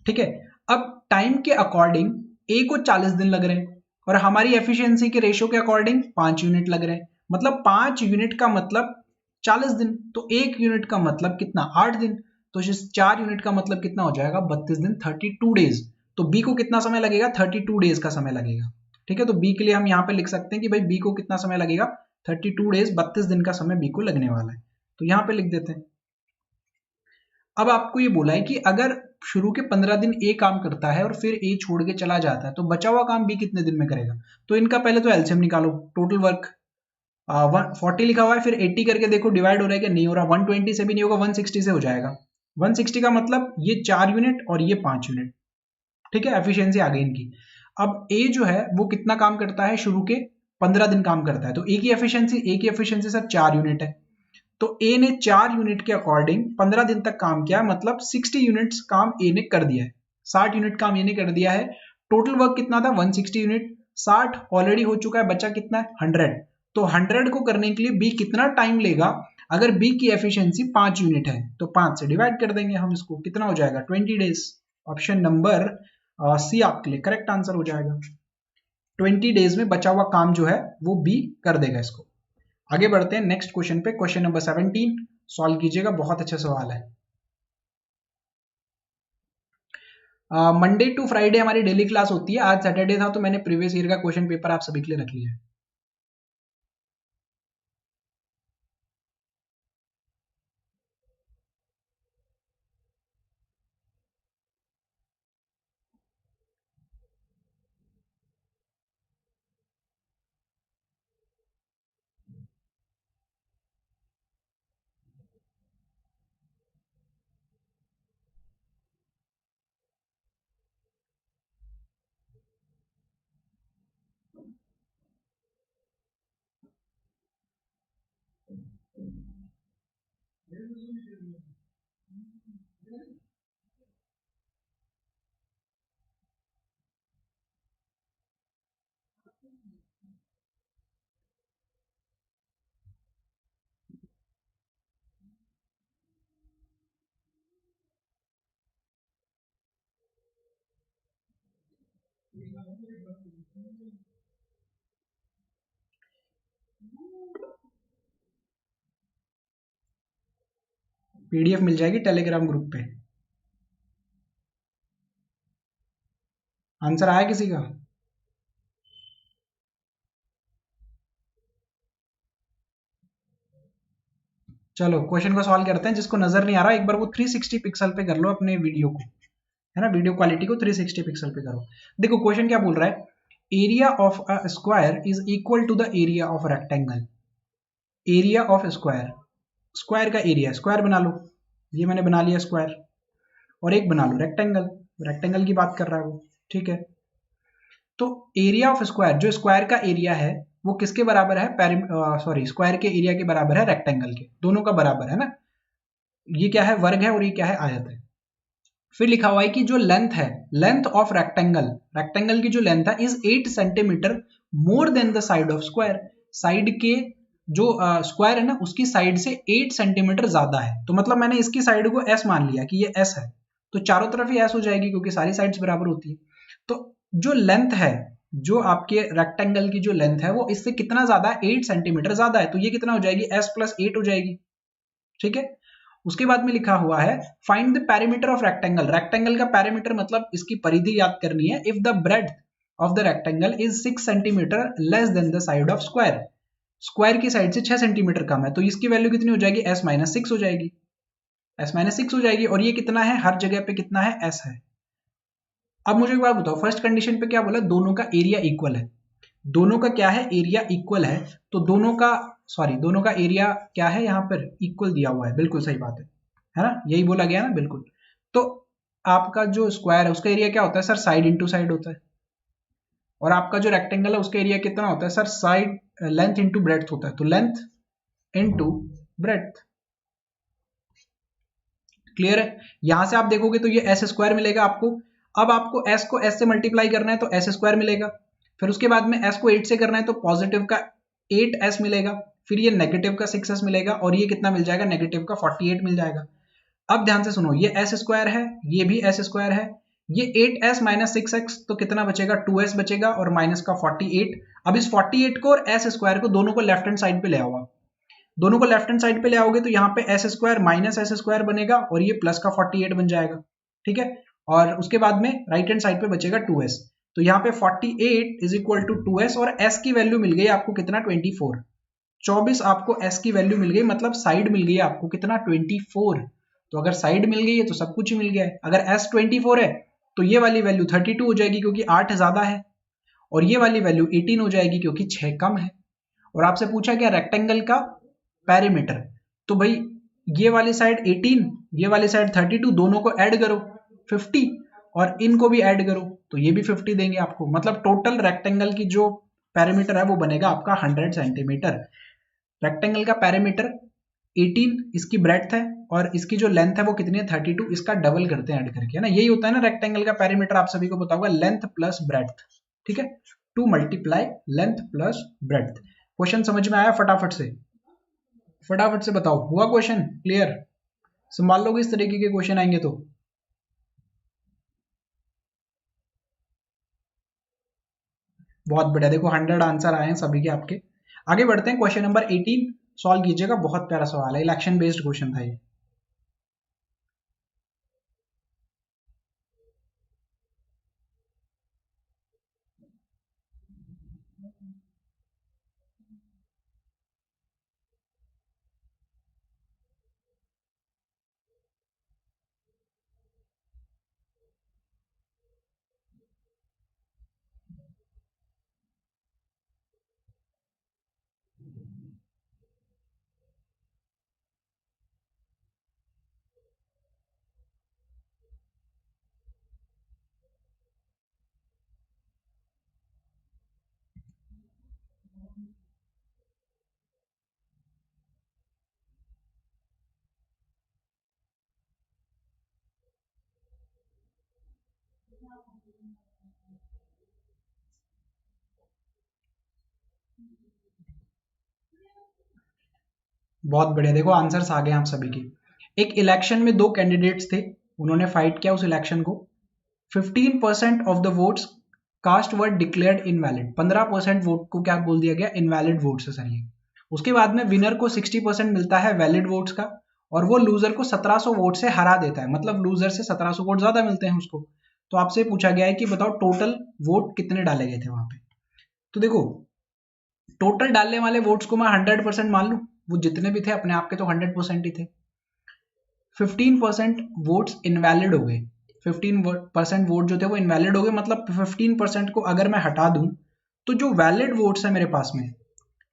ठीक है। अब टाइम के अकॉर्डिंग ए को 40 दिन लग रहे हैं और हमारी एफिशिएंसी के रेशो के अकॉर्डिंग 5 यूनिट लग रहे हैं, मतलब 5 यूनिट का मतलब 40 दिन, तो 1 यूनिट का मतलब कितना, 8 दिन, तो 4 यूनिट का मतलब कितना हो जाएगा, 32 दिन, 32 डेज। तो बी को कितना समय लगेगा, 32 डेज का समय लगेगा, ठीक है। तो बी के लिए हम यहाँ पे लिख सकते हैं कि भाई बी को कितना समय लगेगा, 32 डेज, 32 दिन का समय बी को लगने वाला है, तो यहाँ पे लिख देते हैं। अब आपको ये बोला है कि अगर शुरू के 15 दिन ए काम करता है और फिर ए छोड़ के चला जाता है तो बचा हुआ काम बी कितने दिन में करेगा। तो इनका पहले तो एलसीएम निकालो, टोटल वर्क 40 लिखा हुआ है, फिर 80 करके देखो डिवाइड हो रहा है कि नहीं हो रहा, 120 से भी नहीं होगा, 160 से हो जाएगा। 160 का मतलब ये 4 यूनिट और ये 5 यूनिट, ठीक है, एफिशिएंसी आ गई इनकी। अब ए जो है वो कितना काम करता है, शुरू के 15 दिन काम करता है, तो ए की एफिशिएंसी सर 4 यूनिट है, तो ए ने 4 यूनिट के अकॉर्डिंग 15 दिन तक काम किया, मतलब 60 यूनिट्स काम ए ने कर दिया है, 60 यूनिट काम ए ने कर दिया है। टोटल वर्क कितना था, 160 यूनिट, 60 ऑलरेडी हो चुका है, बचा कितना है, 100। तो 100 को करने के लिए बी कितना टाइम लेगा, अगर बी की एफिशिएंसी 5 यूनिट है तो 5 से डिवाइड कर देंगे हम इसको, कितना हो जाएगा, 20 डेज। ऑप्शन नंबर सी आपके लिए करेक्ट आंसर हो जाएगा। 20 डेज में बचा हुआ काम जो है वो बी कर देगा इसको। आगे बढ़ते हैं नेक्स्ट क्वेश्चन पे, क्वेश्चन नंबर 17 सॉल्व कीजिएगा, बहुत अच्छा सवाल है। मंडे टू फ्राइडे हमारी डेली क्लास होती है, आज सैटरडे था तो मैंने प्रीवियस ईयर का क्वेश्चन पेपर आप सभी के लिए रख लिया है। पीडीएफ मिल जाएगी टेलीग्राम ग्रुप पे। आंसर आया किसी का? चलो क्वेश्चन को सॉल्व करते हैं, जिसको नजर नहीं आ रहा एक बार वो 360 पिक्सल पे कर लो अपने वीडियो को, है ना, वीडियो क्वालिटी को 360 पिक्सल पे करो। देखो क्वेश्चन क्या बोल रहा है, area of a square is equal to the area of rectangle. Area of square, square का एरिया, स्क्वायर बना लो, ये मैंने बना लिया स्क्वायर, और एक बना लो रेक्टेंगल, रेक्टेंगल की बात कर रहा है वो, ठीक है। तो एरिया ऑफ स्क्वायर, जो स्क्वायर का एरिया है वो किसके बराबर है, सॉरी स्क्वायर के एरिया के बराबर है रेक्टेंगल के, दोनों का बराबर है ना, ये क्या है, वर्ग है और ये क्या है, आयत है। फिर लिखा हुआ है कि जो लेंथ है, लेंथ ऑफ रेक्टेंगल, रेक्टेंगल की जो लेंथ है is 8 centimetre more than the side of square, side के जो स्क्वायर है ना उसकी साइड से 8 सेंटीमीटर ज्यादा है, तो मतलब मैंने इसकी साइड को s मान लिया कि ये s है, तो चारों तरफ ही s हो जाएगी क्योंकि सारी साइड्स बराबर होती है। तो जो लेंथ है, जो आपके रेक्टेंगल की जो लेंथ है वो इससे कितना ज्यादा है, 8 सेंटीमीटर ज्यादा है, तो ये कितना हो जाएगी, s प्लस 8 हो जाएगी, ठीक है। उसके बाद में लिखा हुआ है find the perimeter of rectangle, rectangle का पेरीमीटर मतलब इसकी परिधि याद करनी है, if the breadth of the rectangle is 6 centimetre less than the side of square, square की साइड से 6 सेंटीमीटर कम है, तो इसकी वैल्यू कितनी हो जाएगी, s माइनस 6 हो जाएगी, s माइनस 6 हो जाएगी, और ये कितना है, हर जगह पे कितना है, s है। अब मुझे एक बात बताओ, फर्स्ट कंडीशन पे क्या बोला, दोनों का एरिया इक्वल है, दोनों का क्या है, एरिया इक्वल है, तो दोनों का, सॉरी दोनों का एरिया क्या है, यहाँ पर इक्वल दिया हुआ है, बिल्कुल सही बात है। है ना, यही बोला गया ना, बिल्कुल। तो आपका जो स्क्वायर है उसका एरिया क्या होता है सर, साइड इंटू साइड होता है। और आपका जो रेक्टेंगल है उसका एरिया कितना होता है sir, side length into breadth होता है। तो लेंथ इंटू ब्रेड्थ। क्लियर है। यहां से आप देखोगे तो ये एस स्क्वायर मिलेगा आपको। अब आपको एस को एस से मल्टीप्लाई करना है तो एस स्क्वायर मिलेगा। फिर उसके बाद में एस को 8 से करना है तो पॉजिटिव का 8s मिलेगा। फिर ये नेगेटिव का 6s मिलेगा और ये कितना मिल जाएगा, नेगेटिव का 48 मिल जाएगा। अब ध्यान से सुनो, ये एस स्क्वायर है, ये भी एस स्क्वायर है, ये 8s माइनस 6x तो कितना बचेगा, 2s बचेगा और माइनस का 48। अब इस 48 को और एस स्क्वायर को दोनों को लेफ्ट हैंड साइड पे ले आओ। दोनों को लेफ्ट हैंड साइड पे ले आओगे तो यहाँ पे S square minus S square बनेगा और ये प्लस का 48 बन जाएगा। ठीक है। और उसके बाद में राइट हैंड साइड पे बचेगा 2s। तो यहाँ पे 48 इज इक्वल टू 2s और s की वैल्यू मिल गई आपको कितना, 24। 24 आपको s की वैल्यू मिल गई, मतलब साइड मिल गई आपको कितना, 24। तो अगर साइड मिल गई है तो सब कुछ मिल गया है। अगर s 24 है तो ये वाली वैल्यू 32 हो जाएगी क्योंकि 8 ज्यादा है, और ये वाली वैल्यू 18 हो जाएगी क्योंकि 6 कम है। और आपसे पूछा क्या, रेक्टेंगल का पैरीमीटर। तो भाई ये वाली साइड 18, ये वाली साइड 32, दोनों को ऐड करो 50 और इनको भी ऐड करो तो ये भी 50 देंगे आपको। मतलब टोटल रेक्टेंगल की जो पैरीमीटर है वो बनेगा आपका 100 सेंटीमीटर। रेक्टेंगल का पैरीमीटर 18, इसकी ब्रेड्थ है और इसकी जो लेंथ है वो कितनी है, 32, इसका डबल करते हैं ऐड करके, है ना। यही होता है ना रेक्टेंगल का पैरीमीटर, आप सभी को पता होगा, लेंथ प्लस ब्रेड्थ। ठीक है, to multiply length plus breadth. Question समझ में आया, फटाफट से बताओ, हुआ क्वेश्चन क्लियर? संभाल लोगे इस तरीके के क्वेश्चन आएंगे तो। बहुत बढ़िया, देखो 100 आंसर आए हैं सभी के आपके। आगे बढ़ते हैं, क्वेश्चन नंबर 18 सॉल्व कीजिएगा। बहुत प्यारा सवाल है, इलेक्शन बेस्ड क्वेश्चन था ये। बहुत बढ़िया, देखो आंसर्स आ गए आप सभी के। एक इलेक्शन में दो कैंडिडेट्स थे, उन्होंने फाइट किया उस इलेक्शन को। 15% of the votes cast were declared invalid. 15% vote को क्या बोल दिया गया, इनवैलिड वोट्स है सर ये। उसके बाद में विनर को 60% मिलता है वैलिड वोट्स का, और वो लूजर को 1700 वोट से हरा देता है, मतलब लूजर से 1700 वोट ज्यादा मिलते हैं उसको। तो आपसे पूछा गया है कि बताओ टोटल वोट कितने डाले गए थे वहां पे। तो देखो, टोटल डालने वाले वोट्स को मैं 100% मान लूं, वो जितने भी थे अपने आप के तो 100% ही थे। 15% वोट्स इनवैलिड हो गए, 15% वोट जो थे वो इनवैलिड हो गए, मतलब 15% को अगर मैं हटा दूं तो जो वैलिड वोट्स है मेरे पास में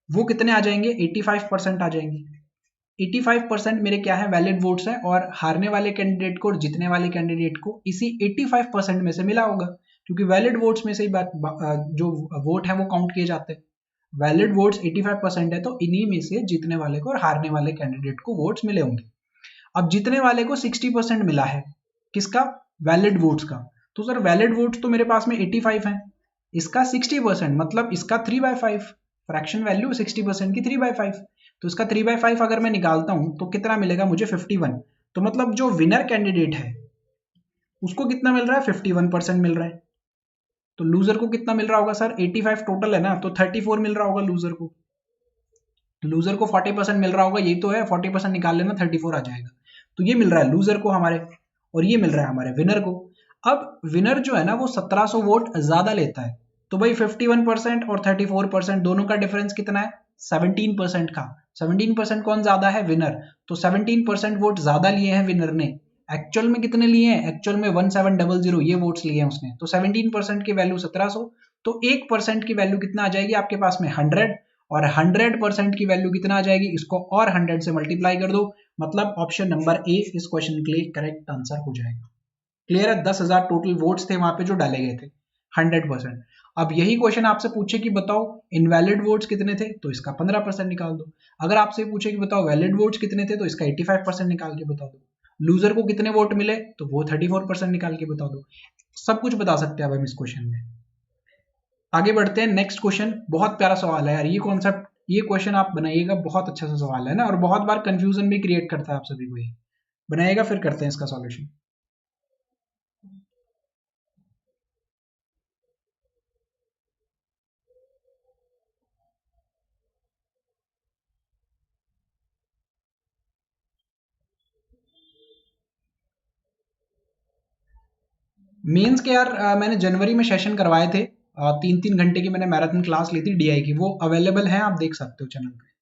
वो कितने आ जाएंगे, 85% आ जाएंगे। 85% मेरे क्या है, वैलिड वोट्स है, और हारने वाले कैंडिडेट को और जीतने वाले कैंडिडेट को इसी 85% में से मिला होगा, क्योंकि वैलिड वोट्स में से ही जो वोट है वो काउंट किए जाते हैं। वैलिड वोट्स 85% है तो इन्हीं में से जीतने वाले को और हारने वाले कैंडिडेट को वोट्स मिले होंगे। अब जीतने वाले को 60% मिला है, किसका, वैलिड वोट्स का। तो सर वैलिड वोट्स तो मेरे पास में 85 है, इसका 60% मतलब इसका 3/5, फ्रैक्शन वैल्यू 60% की 3/5। तो इसका 3/5 अगर मैं निकालता हूं तो कितना मिलेगा मुझे, 51। तो मतलब जो विनर कैंडिडेट है उसको कितना मिल रहा है, 51% मिल रहा है। तो लूजर को कितना मिल रहा होगा सर, 85 टोटल है ना, तो 34 मिल रहा होगा लूजर को। लूजर को 40% मिल रहा होगा, यही तो है, 40% निकाल लेना 34 आ जाएगा। तो ये मिल रहा है लूजर को हमारे, और ये मिल रहा है हमारे विनर को। अब विनर जो है ना वो 1700 वोट ज्यादा लेता है, तो भाई 51% और 34% दोनों का डिफरेंस कितना है, 17% का। 17% कौन ज्यादा है, विनर। तो 17% वोट ज्यादा लिए हैं विनर ने। एक्चुअल में कितने लिए हैं, एक्चुअल में 1700 ये वोट्स लिए हैं उसने। तो 17% की वैल्यू 1700, तो 1% की वैल्यू कितना आ जाएगी आपके पास में, 100। और 100% की वैल्यू कितना आ जाएगी, इसको और 100 से मल्टीप्लाई कर दो, मतलब ऑप्शन नंबर ए इस क्वेश्चन के लिए करेक्ट आंसर हो जाएगा। क्लियर है? 10,000 टोटल वोट्स थे वहां पे जो डाले गए थे 100%। अब यही क्वेश्चन आपसे पूछे कि बताओ इनवैलिड वोट्स कितने थे, तो इसका 15% निकाल दो। अगर आपसे पूछे कि बताओ वैलिड वोट्स कितने थे, तो इसका 85% निकाल के बता दो। लूजर को कितने वोट मिले, तो वो 34% निकाल के बता दो। सब कुछ बता सकते हैं अब हम इस क्वेश्चन में। आगे बढ़ते हैं, नेक्स्ट क्वेश्चन। बहुत प्यारा सवाल है यार ये कॉन्सेप्ट, ये क्वेश्चन आप बनाइएगा, बहुत अच्छा सा सवाल है ना, और बहुत बार कंफ्यूजन भी क्रिएट करता है आप सभी को। ये बनाइएगा, फिर करते हैं इसका सॉल्यूशन। मेंस के यार मैंने जनवरी में सेशन करवाए थे, 3-3 घंटे की मैंने मैराथन क्लास ली थी डीआई की, वो अवेलेबल है, आप देख सकते हो चैनल पे।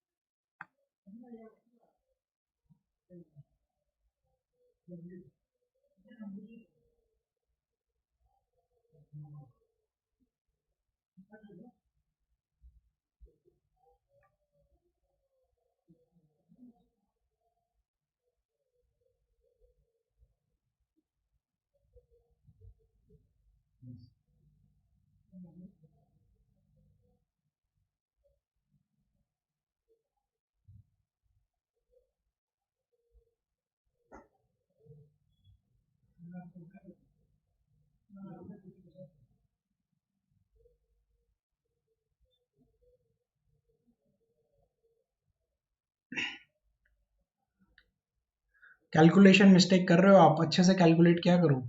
कैलकुलेशन मिस्टेक कर रहे हो आप, अच्छे से कैलकुलेट क्या करो।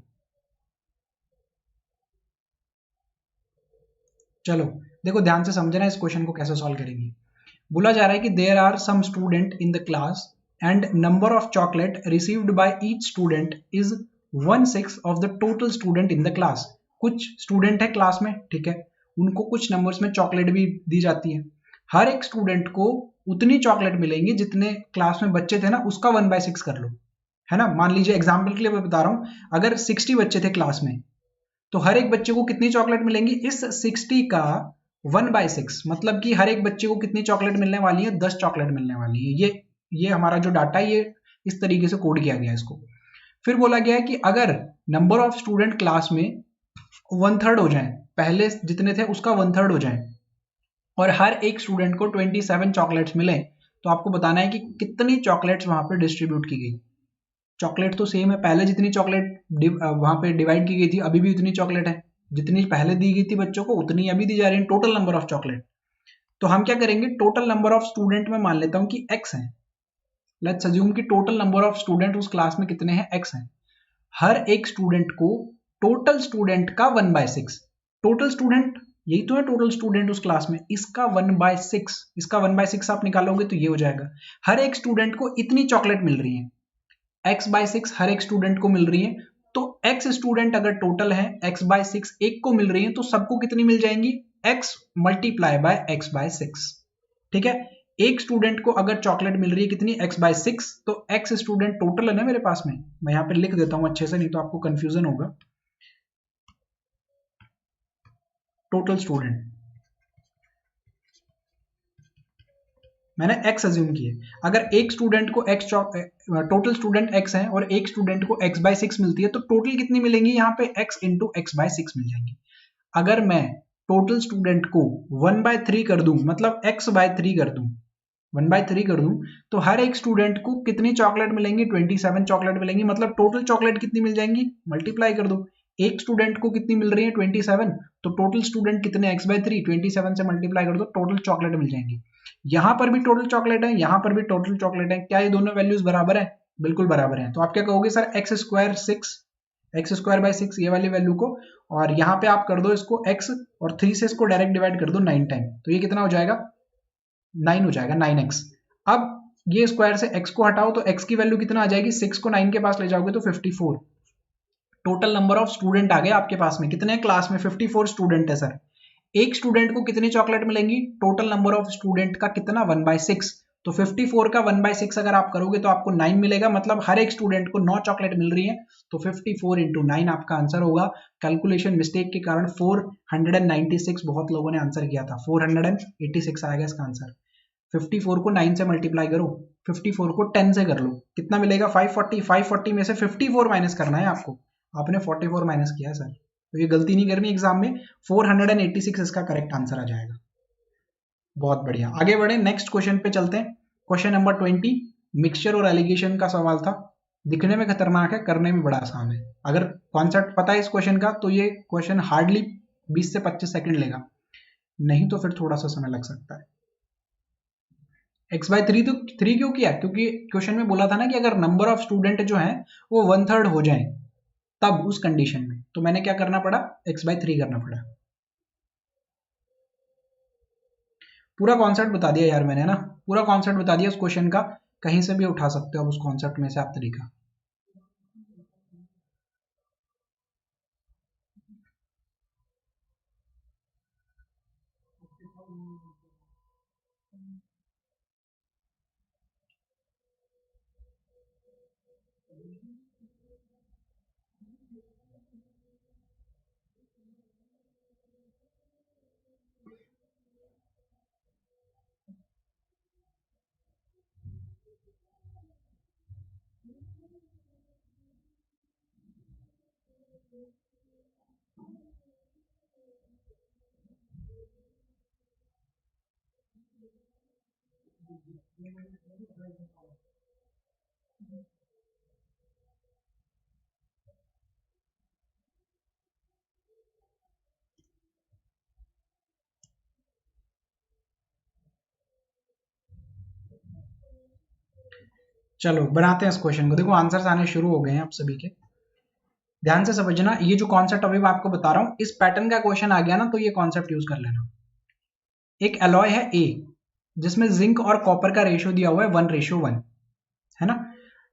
चलो देखो ध्यान से समझना इस क्वेश्चन को कैसे सॉल्व करेंगे। बोला जा रहा है कि there are some student in the class and number of chocolate received by each student is 1/6 of the total student in the class. कुछ स्टूडेंट है क्लास में, ठीक है, उनको कुछ नंबर्स में चॉकलेट भी दी जाती है। हर एक स्टूडेंट को उतनी चॉकलेट मिलेंगी जितने क्लास में बच्चे थे ना, उसका 1/6 कर लो, है ना। मान लीजिए एग्जाम्पल के लिए मैं बता रहा हूं, अगर 60 बच्चे थे क्लास में, तो हर एक बच्चे को कितनी चॉकलेट मिलेंगी, इस 60 का 1/6, मतलब कि हर एक बच्चे को कितनी चॉकलेट मिलने वाली है, 10 चॉकलेट मिलने वाली है। ये हमारा जो डाटा है, ये इस तरीके से कोड किया गया है इसको। फिर बोला गया है कि अगर नंबर ऑफ स्टूडेंट क्लास में 1/3 हो जाए, पहले जितने थे उसका 1/3 हो जाए, और हर एक स्टूडेंट को 27 चॉकलेट्स मिले, तो आपको बताना है कि कितनी चॉकलेट्स वहां पर डिस्ट्रीब्यूट की गई। चॉकलेट तो सेम है, पहले जितनी चॉकलेट वहां पे डिवाइड की गई थी अभी भी उतनी चॉकलेट है, जितनी पहले दी गई थी बच्चों को उतनी अभी दी जा रही है, टोटल नंबर ऑफ चॉकलेट। तो हम क्या करेंगे, टोटल नंबर ऑफ स्टूडेंट में मान लेता हूं कि x है। लेट्स अज्यूम कि टोटल नंबर ऑफ स्टूडेंट उस क्लास में कितने हैं, x है। हर एक स्टूडेंट को टोटल स्टूडेंट का 1/6, टोटल स्टूडेंट यही तो है, टोटल स्टूडेंट उस क्लास में, इसका 1/6, इसका 1/6 आप निकालोगे तो ये हो जाएगा। हर एक स्टूडेंट को इतनी चॉकलेट मिल रही है, x/6 हर एक स्टूडेंट को मिल रही है, तो x स्टूडेंट अगर टोटल है, x/6 एक को मिल रही है, तो सबको कितनी मिल जाएंगी, x मल्टीप्लाई बाय x/6। ठीक है, एक स्टूडेंट को अगर चॉकलेट मिल रही है कितनी, x/6, तो x स्टूडेंट टोटल है ना मेरे पास में, मैं यहां पे लिख देता हूं अच्छे से, नहीं तो आपको कंफ्यूजन होगा। टोटल स्टूडेंट मैंने x अज्यूम किए, अगर एक स्टूडेंट को x टोटल स्टूडेंट x है और एक स्टूडेंट को x/6 मिलती है, तो टोटल कितनी मिलेंगी यहाँ पे, x इंटू x/6 मिल जाएंगी। अगर मैं टोटल स्टूडेंट को 1/3 कर दूं, मतलब x/3 कर दूं, 1/3 कर दूं, तो हर एक स्टूडेंट को कितनी चॉकलेट मिलेंगी, 27 चॉकलेट मिलेंगी, मतलब टोटल चॉकलेट कितनी मिल जाएंगी, मल्टीप्लाई कर दो। एक स्टूडेंट को कितनी मिल रही है, 27, तो टोटल स्टूडेंट कितने, x/3, 27 से मल्टीप्लाई कर दो, टोटल चॉकलेट मिल जाएंगी। यहां पर भी टोटल चॉकलेट है, यहां पर भी टोटल चॉकलेट है, क्या ये दोनों वैल्यूज बराबर है, बिल्कुल बराबर है। तो आप क्या कहोगे, सर x² ये वाली वैल्यू को, और यहाँ पे आप कर दो इसको x, और 3 से इसको डायरेक्ट डिवाइड कर दो 9 टाइम, तो ये कितना हो जाएगा, 9 हो जाएगा, 9x। अब ये स्क्वायर से x को हटाओ, तो x की वैल्यू कितना आ जाएगी, 6 को 9 के पास ले जाओगे तो 54। टोटल नंबर ऑफ स्टूडेंट आ गए आपके पास में, कितने क्लास में, 54 स्टूडेंट है सर। एक स्टूडेंट को कितनी चॉकलेट मिलेंगी, टोटल नंबर ऑफ स्टूडेंट का कितना, 1/6, तो 54 का 1/6 अगर आप करोगे तो आपको 9 मिलेगा, मतलब हर एक स्टूडेंट को 9 चॉकलेट मिल रही है, तो 54 इंटू 9 आपका आंसर होगा। कैलकुलेशन मिस्टेक के कारण 496 बहुत लोगों ने आंसर किया था, 486 आएगा इसका आंसर। 54 को 9 से मल्टीप्लाई करो, 54 को 10 से कर लो, कितना मिलेगा 540। 540 में से 54 माइनस करना है आपको, आपने 44 माइनस किया है सर, तो ये गलती नहीं करनी एग्जाम में। 486 इसका करेक्ट आंसर आ जाएगा। बहुत बढ़िया, आगे बढ़े, नेक्स्ट क्वेश्चन पे चलते हैं। क्वेश्चन नंबर 20 मिक्सचर और एलिगेशन का सवाल था। दिखने में खतरनाक है, करने में बड़ा आसान है। अगर कॉन्सेप्ट पता है इस क्वेश्चन का तो ये क्वेश्चन हार्डली 20 से 25 सेकंड लेगा, नहीं तो फिर थोड़ा सा समय लग सकता है। x/3 तो 3 क्यों किया, क्योंकि क्वेश्चन में बोला था ना कि अगर नंबर ऑफ स्टूडेंट जो है वो 1/3 हो जाए तब उस कंडीशन में, तो मैंने क्या करना पड़ा, x/3 करना पड़ा। पूरा कॉन्सेप्ट बता दिया यार मैंने ना, पूरा कॉन्सेप्ट बता दिया उस क्वेश्चन का, कहीं से भी उठा सकते हो आप उस कॉन्सेप्ट में से आप तरीका। चलो बनाते हैं इस क्वेश्चन को। देखो आंसर्स आने शुरू हो गए हैं आप सभी के, ध्यान से समझना। ये जो कॉन्सेप्ट अभी मैं आपको बता रहा हूं, इस पैटर्न का क्वेश्चन आ गया ना तो ये कॉन्सेप्ट यूज कर लेना। एक एलॉय है ए जिसमें जिंक और कॉपर का रेशियो दिया हुआ है 1:1, है ना।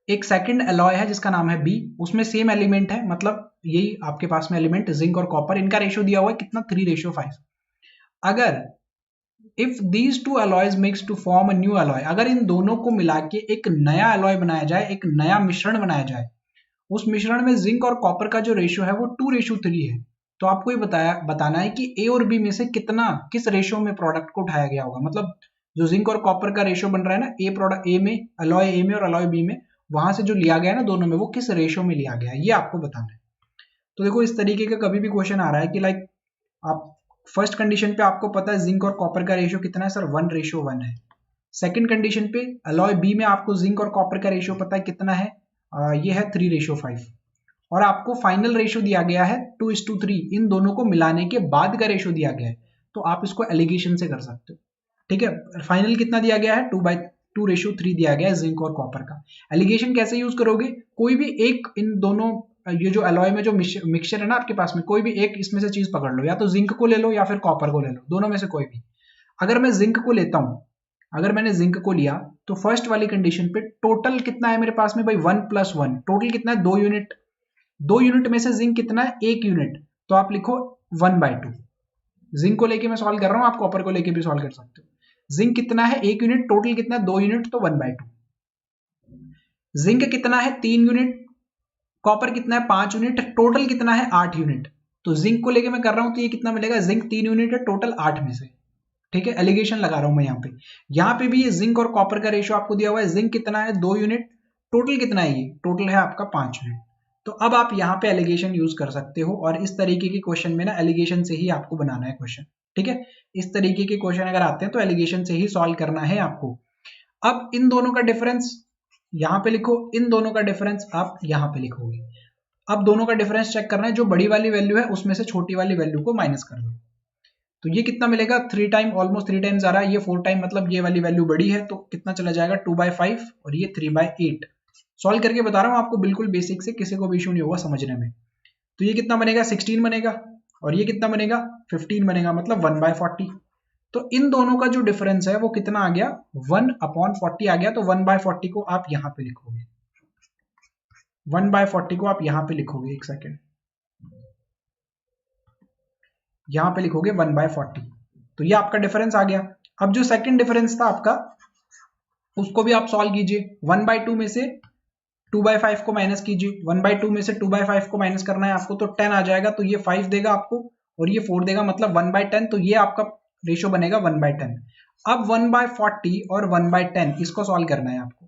एक सेकंड एलॉय है जिसका नाम है बी, उसमें सेम एलिमेंट है, मतलब यही आपके पास में एलिमेंट जिंक और कॉपर, इनका रेशियो दिया हुआ है कितना, 3:5। अगर if these two alloys mix to form a new alloy, अगर इन दोनों को मिला के एक नया अलॉय बनाया जाए, एक नया मिश्रण बनाया जाए, उस मिश्रण में जिंक और कॉपर का जो रेशियो है वो 2:3 है, तो आपको ये बताना है कि ए और बी में से कितना, किस रेशियो में प्रोडक्ट को उठाया गया होगा। मतलब जो जिंक और कॉपर का रेशियो बन रहा है ना, ए प्रोडक्ट ए में, अलॉय ए में और अलॉय बी में, वहां से जो लिया गया है ना दोनों में, वो किस रेशियो में लिया गया है, ये आपको बताना है। तो देखो इस तरीके का कभी भी क्वेश्चन आ रहा है कि लाइक आप फर्स्ट कंडीशन पे आपको पता है जिंक और कॉपर का रेशियो कितना है सर, 1:1 है। सेकंड कंडीशन पे अलॉय बी में आपको जिंक और कॉपर का रेशियो पता है कितना है, ये है 3:5, और आपको फाइनल रेशियो दिया गया है 2:3, इन दोनों को मिलाने के बाद का रेशियो दिया गया है, तो आप इसको एलिगेशन से कर सकते हो। ठीक है, फाइनल कितना दिया गया है, 2:3 दिया गया है जिंक और कॉपर का। एलिगेशन कैसे यूज करोगे, कोई भी एक इन दोनों, ये जो अलॉय में जो मिक्सचर है ना आपके पास में, कोई भी एक इसमें से चीज पकड़ लो, या तो जिंक को ले लो या फिर कॉपर को ले लो, दोनों में से कोई भी। अगर मैं जिंक को लेता हूं, अगर मैंने जिंक को लिया तो फर्स्ट वाली कंडीशन पे टोटल कितना है मेरे पास में भाई, 1+1, टोटल कितना है 2 यूनिट। 2 यूनिट में से जिंक कितना है, 1 यूनिट, तो आप लिखो 1/2। जिंक को लेके मैं सॉल्व कर रहा हूं, आप कॉपर को लेके भी सॉल्व कर सकते हो। जिंक कितना है 1 यूनिट, टोटल कितना है 2 यूनिट, तो 1/2। जिंक कितना है 3 यूनिट, कॉपर कितना है 5 यूनिट, टोटल कितना है 8 यूनिट। तो जिंक को लेके मैं कर रहा हूं तो ये कितना मिलेगा, जिंक 3 यूनिट है, टोटल 8 में से। ठीक है, एलिगेशन लगा रहा हूं मैं यहाँ पे भी ये जिंक और कॉपर का रेशियो आपको दिया हुआ है, जिंक कितना है 2 यूनिट, टोटल कितना है, ये टोटल है आपका 5 यूनिट। तो अब आप यहाँ पे एलिगेशन यूज कर सकते हो, और इस तरीके के क्वेश्चन में ना एलिगेशन से ही आपको बनाना है क्वेश्चन। ठीक है, इस तरीके के क्वेश्चन अगर आते हैं तो एलिगेशन से ही सॉल्व करना है आपको। अब इन दोनों का डिफरेंस यहाँ पे लिखो, इन दोनों का डिफरेंस आप यहाँ पे लिखोगे। अब दोनों का डिफरेंस चेक करना है, जो बड़ी वाली वैल्यू है उसमें से छोटी वाली वैल्यू को माइनस कर दो, तो ये कितना मिलेगा, 3 टाइम, ऑलमोस्ट 3 टाइम्स आ रहा है, ये 4 टाइम, मतलब ये वाली वैल्यू बड़ी है, तो कितना चला जाएगा 2/5, और ये 3/8। सॉल्व करके बता रहा हूँ आपको, बिल्कुल बेसिक से, किसी को भी इशू नहीं होगा समझने में। तो ये कितना बनेगा 16 बनेगा, और ये कितना बनेगा 15 बनेगा, मतलब 1/40। तो इन दोनों का जो डिफरेंस है वो कितना आ गया, 1/40 आ गया। तो 1/40 को आप यहाँ पे लिखोगे, 1/40 को आप यहाँ पे लिखोगे, एक सेकेंड, यहाँ पे लिखोगे 1/40, तो ये आपका डिफरेंस आ गया। अब जो सेकंड डिफरेंस था आपका, उसको भी आप सॉल्व कीजिए। 1/2 में से 2/5 को माइनस कीजिए, 1/2 में से 2/5 को माइनस करना है आपको, तो 10 आ जाएगा, तो ये 5 देगा आपको, और ये 4 देगा, मतलब 1/10, तो ये आपका रेशियो बनेगा 1/10। अब 1/40 और 1/10 इसको सॉल्व करना है आपको।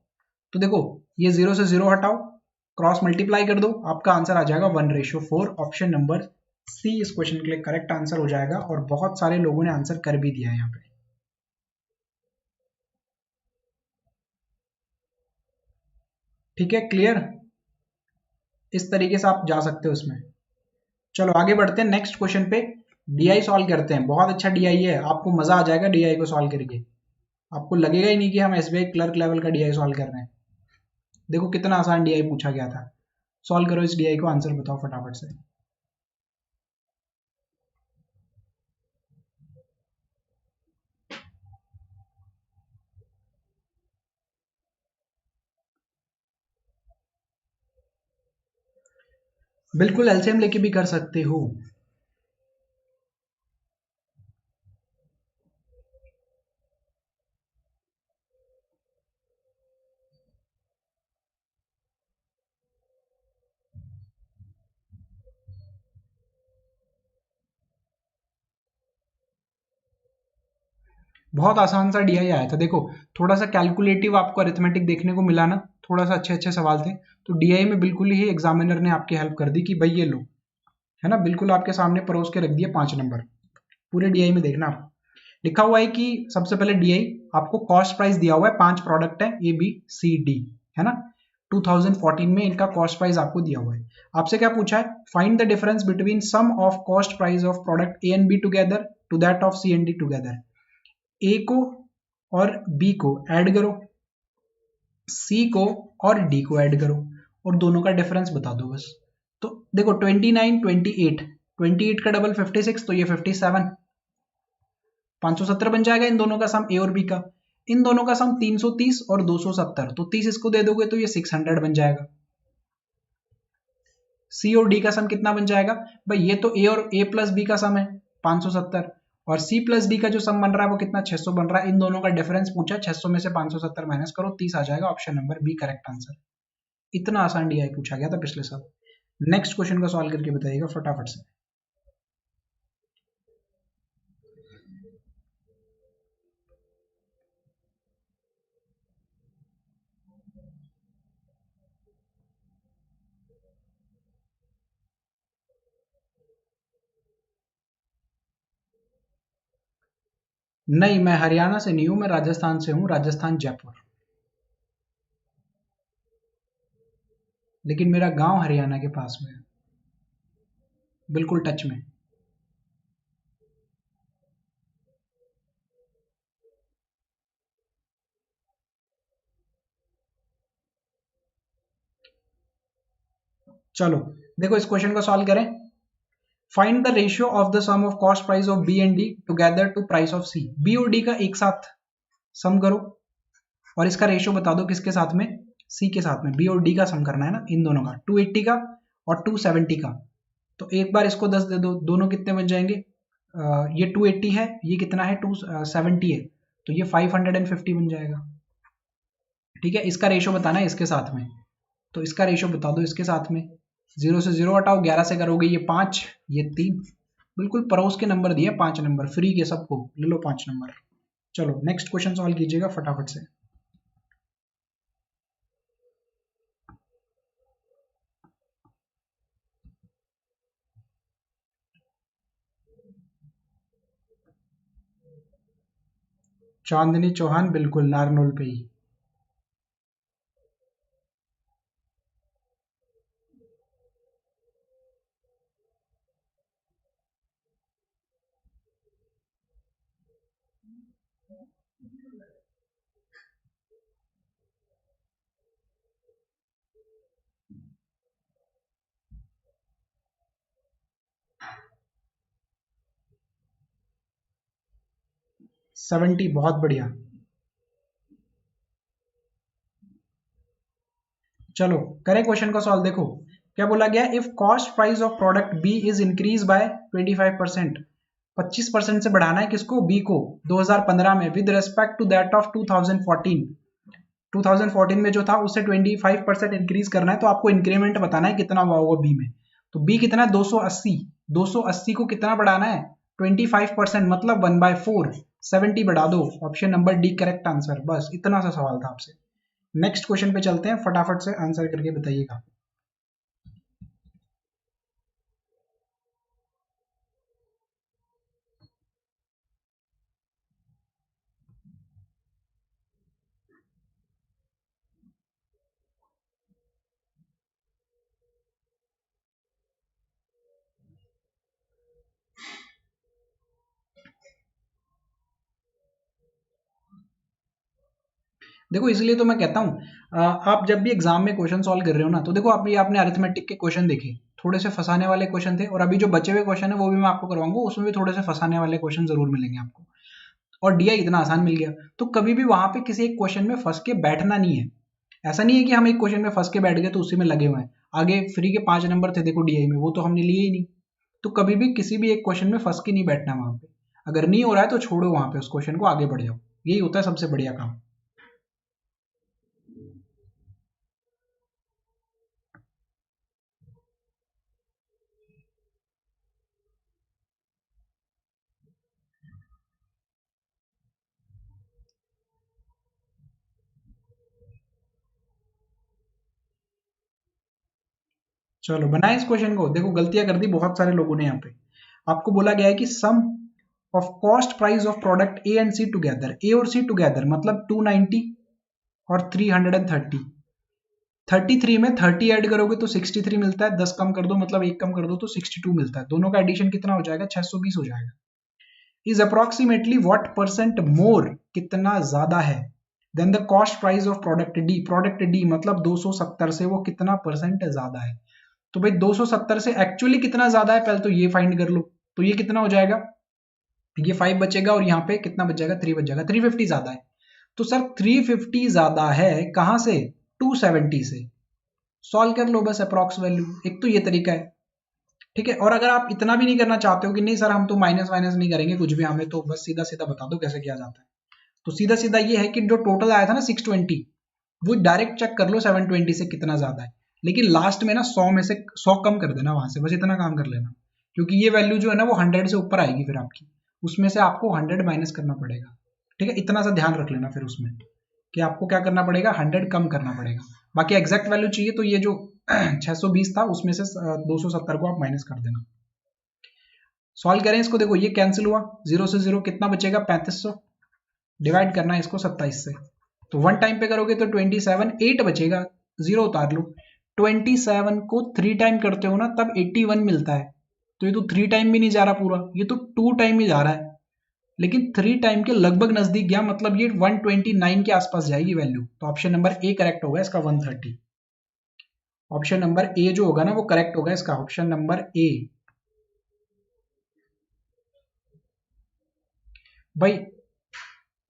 तो देखो ये 0 से 0 हटाओ, क्रॉस मल्टीप्लाई कर दो, आपका आंसर आ जाएगा 1:4। ऑप्शन नंबर सी इस क्वेश्चन के लिए करेक्ट आंसर हो जाएगा, और बहुत सारे लोगों ने आंसर कर भी दिया है यहाँ पे। ठीक है, क्लियर? इस तरीके से आप जा सकते हो इसमें। चलो आगे बढ़ते हैं नेक्स्ट क्वेश्चन पे, डीआई सॉल्व करते हैं। बहुत अच्छा डीआई है, आपको मजा आ जाएगा डीआई को सॉल्व करके, आपको लगेगा ही नहीं कि हम एसबीआई क्लर्क लेवल का डीआई सॉल्व कर रहे हैं। देखो कितना आसान डीआई पूछा गया था। सॉल्व करो इस डीआई को, आंसर बताओ फटाफट से। बिल्कुल एलसीएम लेके भी कर सकते हो। बहुत आसान सा डीआई आया था। देखो थोड़ा सा कैलकुलेटिव आपको अरिथमेटिक देखने को मिला ना, थोड़ा सा अच्छे अच्छे सवाल थे। तो डीआई में बिल्कुल ही एग्जामिनर ने आपकी हेल्प कर दी कि भाई ये लो, है ना, बिल्कुल आपके सामने परोस के रख दिए 5 नंबर। पूरे डीआई में देखना आप, लिखा हुआ है कि सबसे पहले डीआई आपको कॉस्ट प्राइस दिया हुआ है, 5 प्रोडक्ट है ए बी सी डी, है ना। 2014 में इनका कॉस्ट प्राइस आपको दिया हुआ है। आपसे क्या पूछा है, find the difference between sum of cost price of product A and B together to that of C and D together. A को और बी को ऐड करो, सी को और डी को ऐड करो, और दोनों का डिफरेंस बता दो बस। तो देखो 29 28, 28 का डबल 56, तो ये 57, 570 बन जाएगा इन दोनों का सम, ए और बी का। इन दोनों का सम 330 और 270, तो 30 इसको दे दोगे तो ये 600 बन जाएगा। सी और डी का सम कितना बन जाएगा भाई, ये तो ए और ए प्लस बी का सम है 570, और सी प्लस डी का जो सम बन रहा है वो कितना 600 बन रहा है। इन दोनों का डिफरेंस पूछा, 600 में से 570 माइनस करो, 30 आ जाएगा। Option number B correct answer. इतना आसान डीआई पूछा गया था पिछले साल। नेक्स्ट क्वेश्चन का सॉल्व करके बताइएगा फटाफट से। नहीं, मैं हरियाणा से नहीं हूं, मैं राजस्थान से हूं, राजस्थान जयपुर। लेकिन मेरा गांव हरियाणा के पास में है, बिल्कुल टच में। चलो देखो इस क्वेश्चन को सॉल्व करें। Find the ratio of the sum of cost price of B and D together to price of C. B और डी का एक साथ सम करो, और इसका रेशियो बता दो किसके साथ में, सी के साथ में। बी और डी का सम करना है ना, इन दोनों का, 280 का और 270 का। तो एक बार इसको 10 दे दो, दोनों कितने बन जाएंगे, ये 280 है, ये कितना है 270 है, तो ये 550 बन जाएगा। ठीक है, इसका रेशियो बताना है इसके साथ में, तो इसका रेशियो बता दो इसके साथ में। 0 से 0 हटाओ, 11 से करोगे ये 5, ये 3, बिल्कुल पड़ोस के नंबर दिए 5 नंबर, फ्री के सबको ले लो 5 नंबर। चलो नेक्स्ट क्वेश्चन सॉल्व कीजिएगा फटाफट से। चांदनी चौहान, बिल्कुल नारनौल पे ही। सेवेंटी, बहुत बढ़िया। चलो करें क्वेश्चन को सॉल्व। देखो क्या बोला गया, if cost price of product B is increase by 25%, 25% से बढ़ाना है किसको, बी को, 2015 में, with respect to that of 2014, 2014 में जो था उससे 25% इंक्रीज करना है, तो आपको इंक्रीमेंट बताना है कितना हुआ होगा बी में। तो बी कितना है 280, 280 को कितना बढ़ाना है 25%, मतलब 1/4, 70 बढ़ा दो। Option number D correct answer. बस इतना सा सवाल था आपसे, नेक्स्ट क्वेश्चन पे चलते हैं, फटाफट से आंसर करके बताइएगा। देखो इसलिए तो मैं कहता हूँ आप जब भी एग्जाम में क्वेश्चन सॉल्व कर रहे हो ना, तो देखो अभी आपने अरिथमेटिक के क्वेश्चन देखे, थोड़े से फंसाने वाले क्वेश्चन थे, और अभी जो बचे हुए क्वेश्चन है वो भी मैं आपको करवाऊंगा, उसमें भी थोड़े से फंसाने वाले क्वेश्चन जरूर मिलेंगे आपको। और डीआई इतना आसान मिल गया, तो कभी भी वहां पे किसी एक क्वेश्चन में फंस के बैठना नहीं है। ऐसा नहीं है कि हम एक क्वेश्चन में फंस के बैठ गए तो उसी में लगे हुए हैं। आगे फ्री के 5 नंबर थे देखो डीआई में, वो तो हमने लिए ही नहीं। तो कभी भी किसी भी एक क्वेश्चन में फंस के नहीं बैठना वहां पे। अगर नहीं हो रहा है तो छोड़ो वहां पे उस क्वेश्चन को, आगे बढ़ जाओ। यही होता है सबसे बढ़िया काम। चलो बनाए इस क्वेश्चन को। देखो गलतियां कर दी बहुत सारे लोगों ने यहाँ पे। आपको बोला गया है कि sum of cost price of product A and C together, A और सी टुगेदर मतलब 290 और 330। 33 में 30 ऐड करोगे तो 63 मिलता है, 10 कम कर दो मतलब 1 कम कर दो तो 62 मिलता है। दोनों का एडिशन कितना हो जाएगा? 620 हो जाएगा। Is approximately what percent more, कितना ज्यादा है, than the cost price of product D, product D मतलब 270 से वो कितना परसेंट ज्यादा है। तो भाई 270 से एक्चुअली कितना ज्यादा है, पहले तो ये फाइंड कर लो। तो ये कितना हो जाएगा? ये 5 बचेगा और यहाँ पे कितना बच जाएगा? 3 बच जाएगा। 350 ज्यादा है। तो सर 350 ज्यादा है कहां से? 270 से। सॉल्व कर लो बस अप्रॉक्स वैल्यू। एक तो ये तरीका है, ठीक है। और अगर आप इतना भी नहीं करना चाहते हो कि नहीं सर हम तो माइनस वाइनस नहीं करेंगे कुछ भी, हमें तो बस सीधा सीधा बता दो कैसे किया जाता है, तो सीधा सीधा ये है कि जो टोटल आया था ना 620, वो डायरेक्ट चेक कर लो 720 से कितना ज्यादा है। लेकिन लास्ट में ना 100 में से 100 कम कर देना वहां से, बस इतना काम कर लेना। क्योंकि ये वैल्यू जो है ना वो 100 से ऊपर आएगी, फिर आपकी उसमें से आपको 100 माइनस करना पड़ेगा। ठीक है, इतना सा ध्यान रख लेना फिर उसमें कि आपको क्या करना पड़ेगा, 100 कम करना पड़ेगा। बाकी एग्जैक्ट वैल्यू चाहिए तो ये जो 620 था उसमें से 270 को आप माइनस कर देना। सॉल्व करें इसको। देखो ये कैंसिल हुआ, 0 से 0 कितना बचेगा? 3500। डिवाइड करना है इसको 27 से, तो 1 टाइम पे करोगे तो 27, 8 बचेगा, 0 उतार लो। 27 को 3 टाइम करते हो ना तब 81 मिलता है। तो ये तो 3 टाइम भी नहीं जा रहा पूरा, ये तो 2 टाइम ही जा रहा है। लेकिन 3 टाइम के लगभग नजदीक गया, मतलब ये 129 के आसपास जाएगी वैल्यू। तो ऑप्शन नंबर ए करेक्ट होगा इसका, 130। ऑप्शन नंबर ए जो होगा ना वो करेक्ट होगा इसका, ऑप्शन नंबर ए। भाई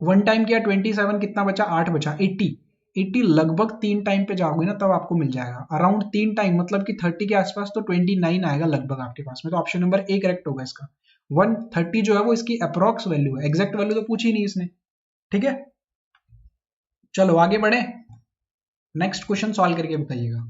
1 टाइम किया 27, कितना बचा? 8 बचा, 80। 80 लगभग 3 टाइम पे जाओगे ना तब आपको मिल जाएगा, अराउंड 3 टाइम मतलब कि 30 के आसपास, तो 29 आएगा लगभग आपके पास में। तो ऑप्शन नंबर ए करेक्ट होगा इसका। 130 जो है वो इसकी अप्रॉक्स वैल्यू है, एग्जैक्ट वैल्यू तो पूछी नहीं इसने। ठीक है, चलो आगे बढ़े। नेक्स्ट क्वेश्चन सॉल्व करके बताइएगा।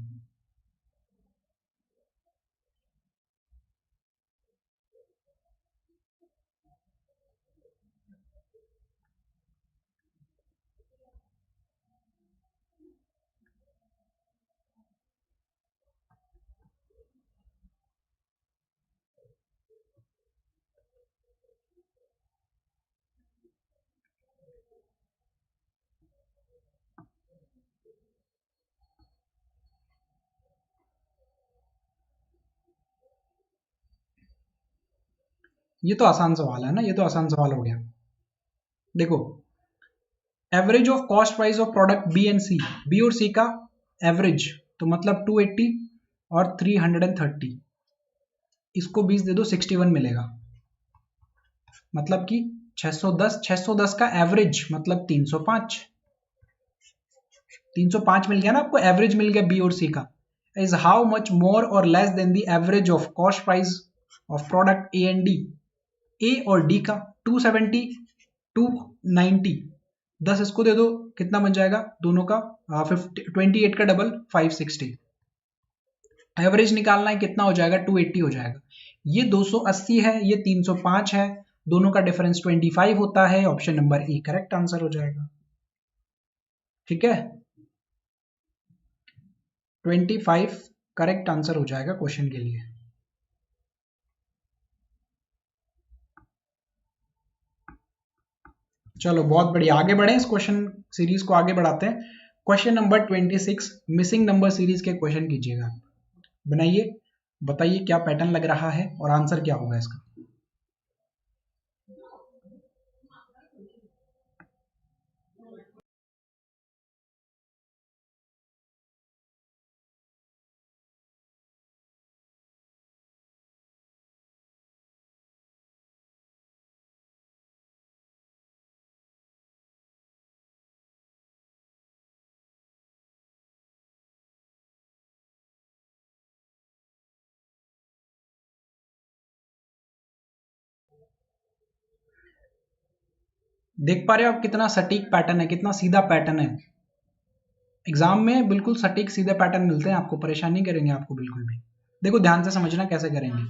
ये तो आसान सवाल है ना, ये तो आसान सवाल हो गया। देखो average of cost price of product B and C, B और सी का एवरेज, तो मतलब 280 और 330, इसको 20 दे दो 61 मिलेगा। मतलब कि 610, 610 का एवरेज मतलब 305। 305 मिल गया ना आपको, एवरेज मिल गया बी और सी का। इज हाउ मच मोर और less than the average of cost price of product A and D, A और डी का 270, 290। 10 इसको दे दो कितना बन जाएगा दोनों का? 28 का डबल 560। एवरेज निकालना है कितना हो जाएगा? 280 हो जाएगा। ये 280 है, ये 305 है, दोनों का डिफरेंस 25 होता है। Option number A correct answer हो जाएगा। ठीक है, 25 करेक्ट आंसर हो जाएगा क्वेश्चन के लिए। चलो बहुत बढ़िया, आगे बढ़े, इस क्वेश्चन सीरीज को आगे बढ़ाते हैं। Question number 26 missing number series के क्वेश्चन कीजिएगा। बनाइए, बताइए क्या पैटर्न लग रहा है और आंसर क्या होगा इसका। देख पा रहे हो आप कितना सटीक पैटर्न है, कितना सीधा पैटर्न है। एग्जाम में बिल्कुल सटीक सीधे पैटर्न मिलते हैं आपको, परेशान नहीं करेंगे आपको बिल्कुल भी। देखो ध्यान से समझना कैसे करेंगे।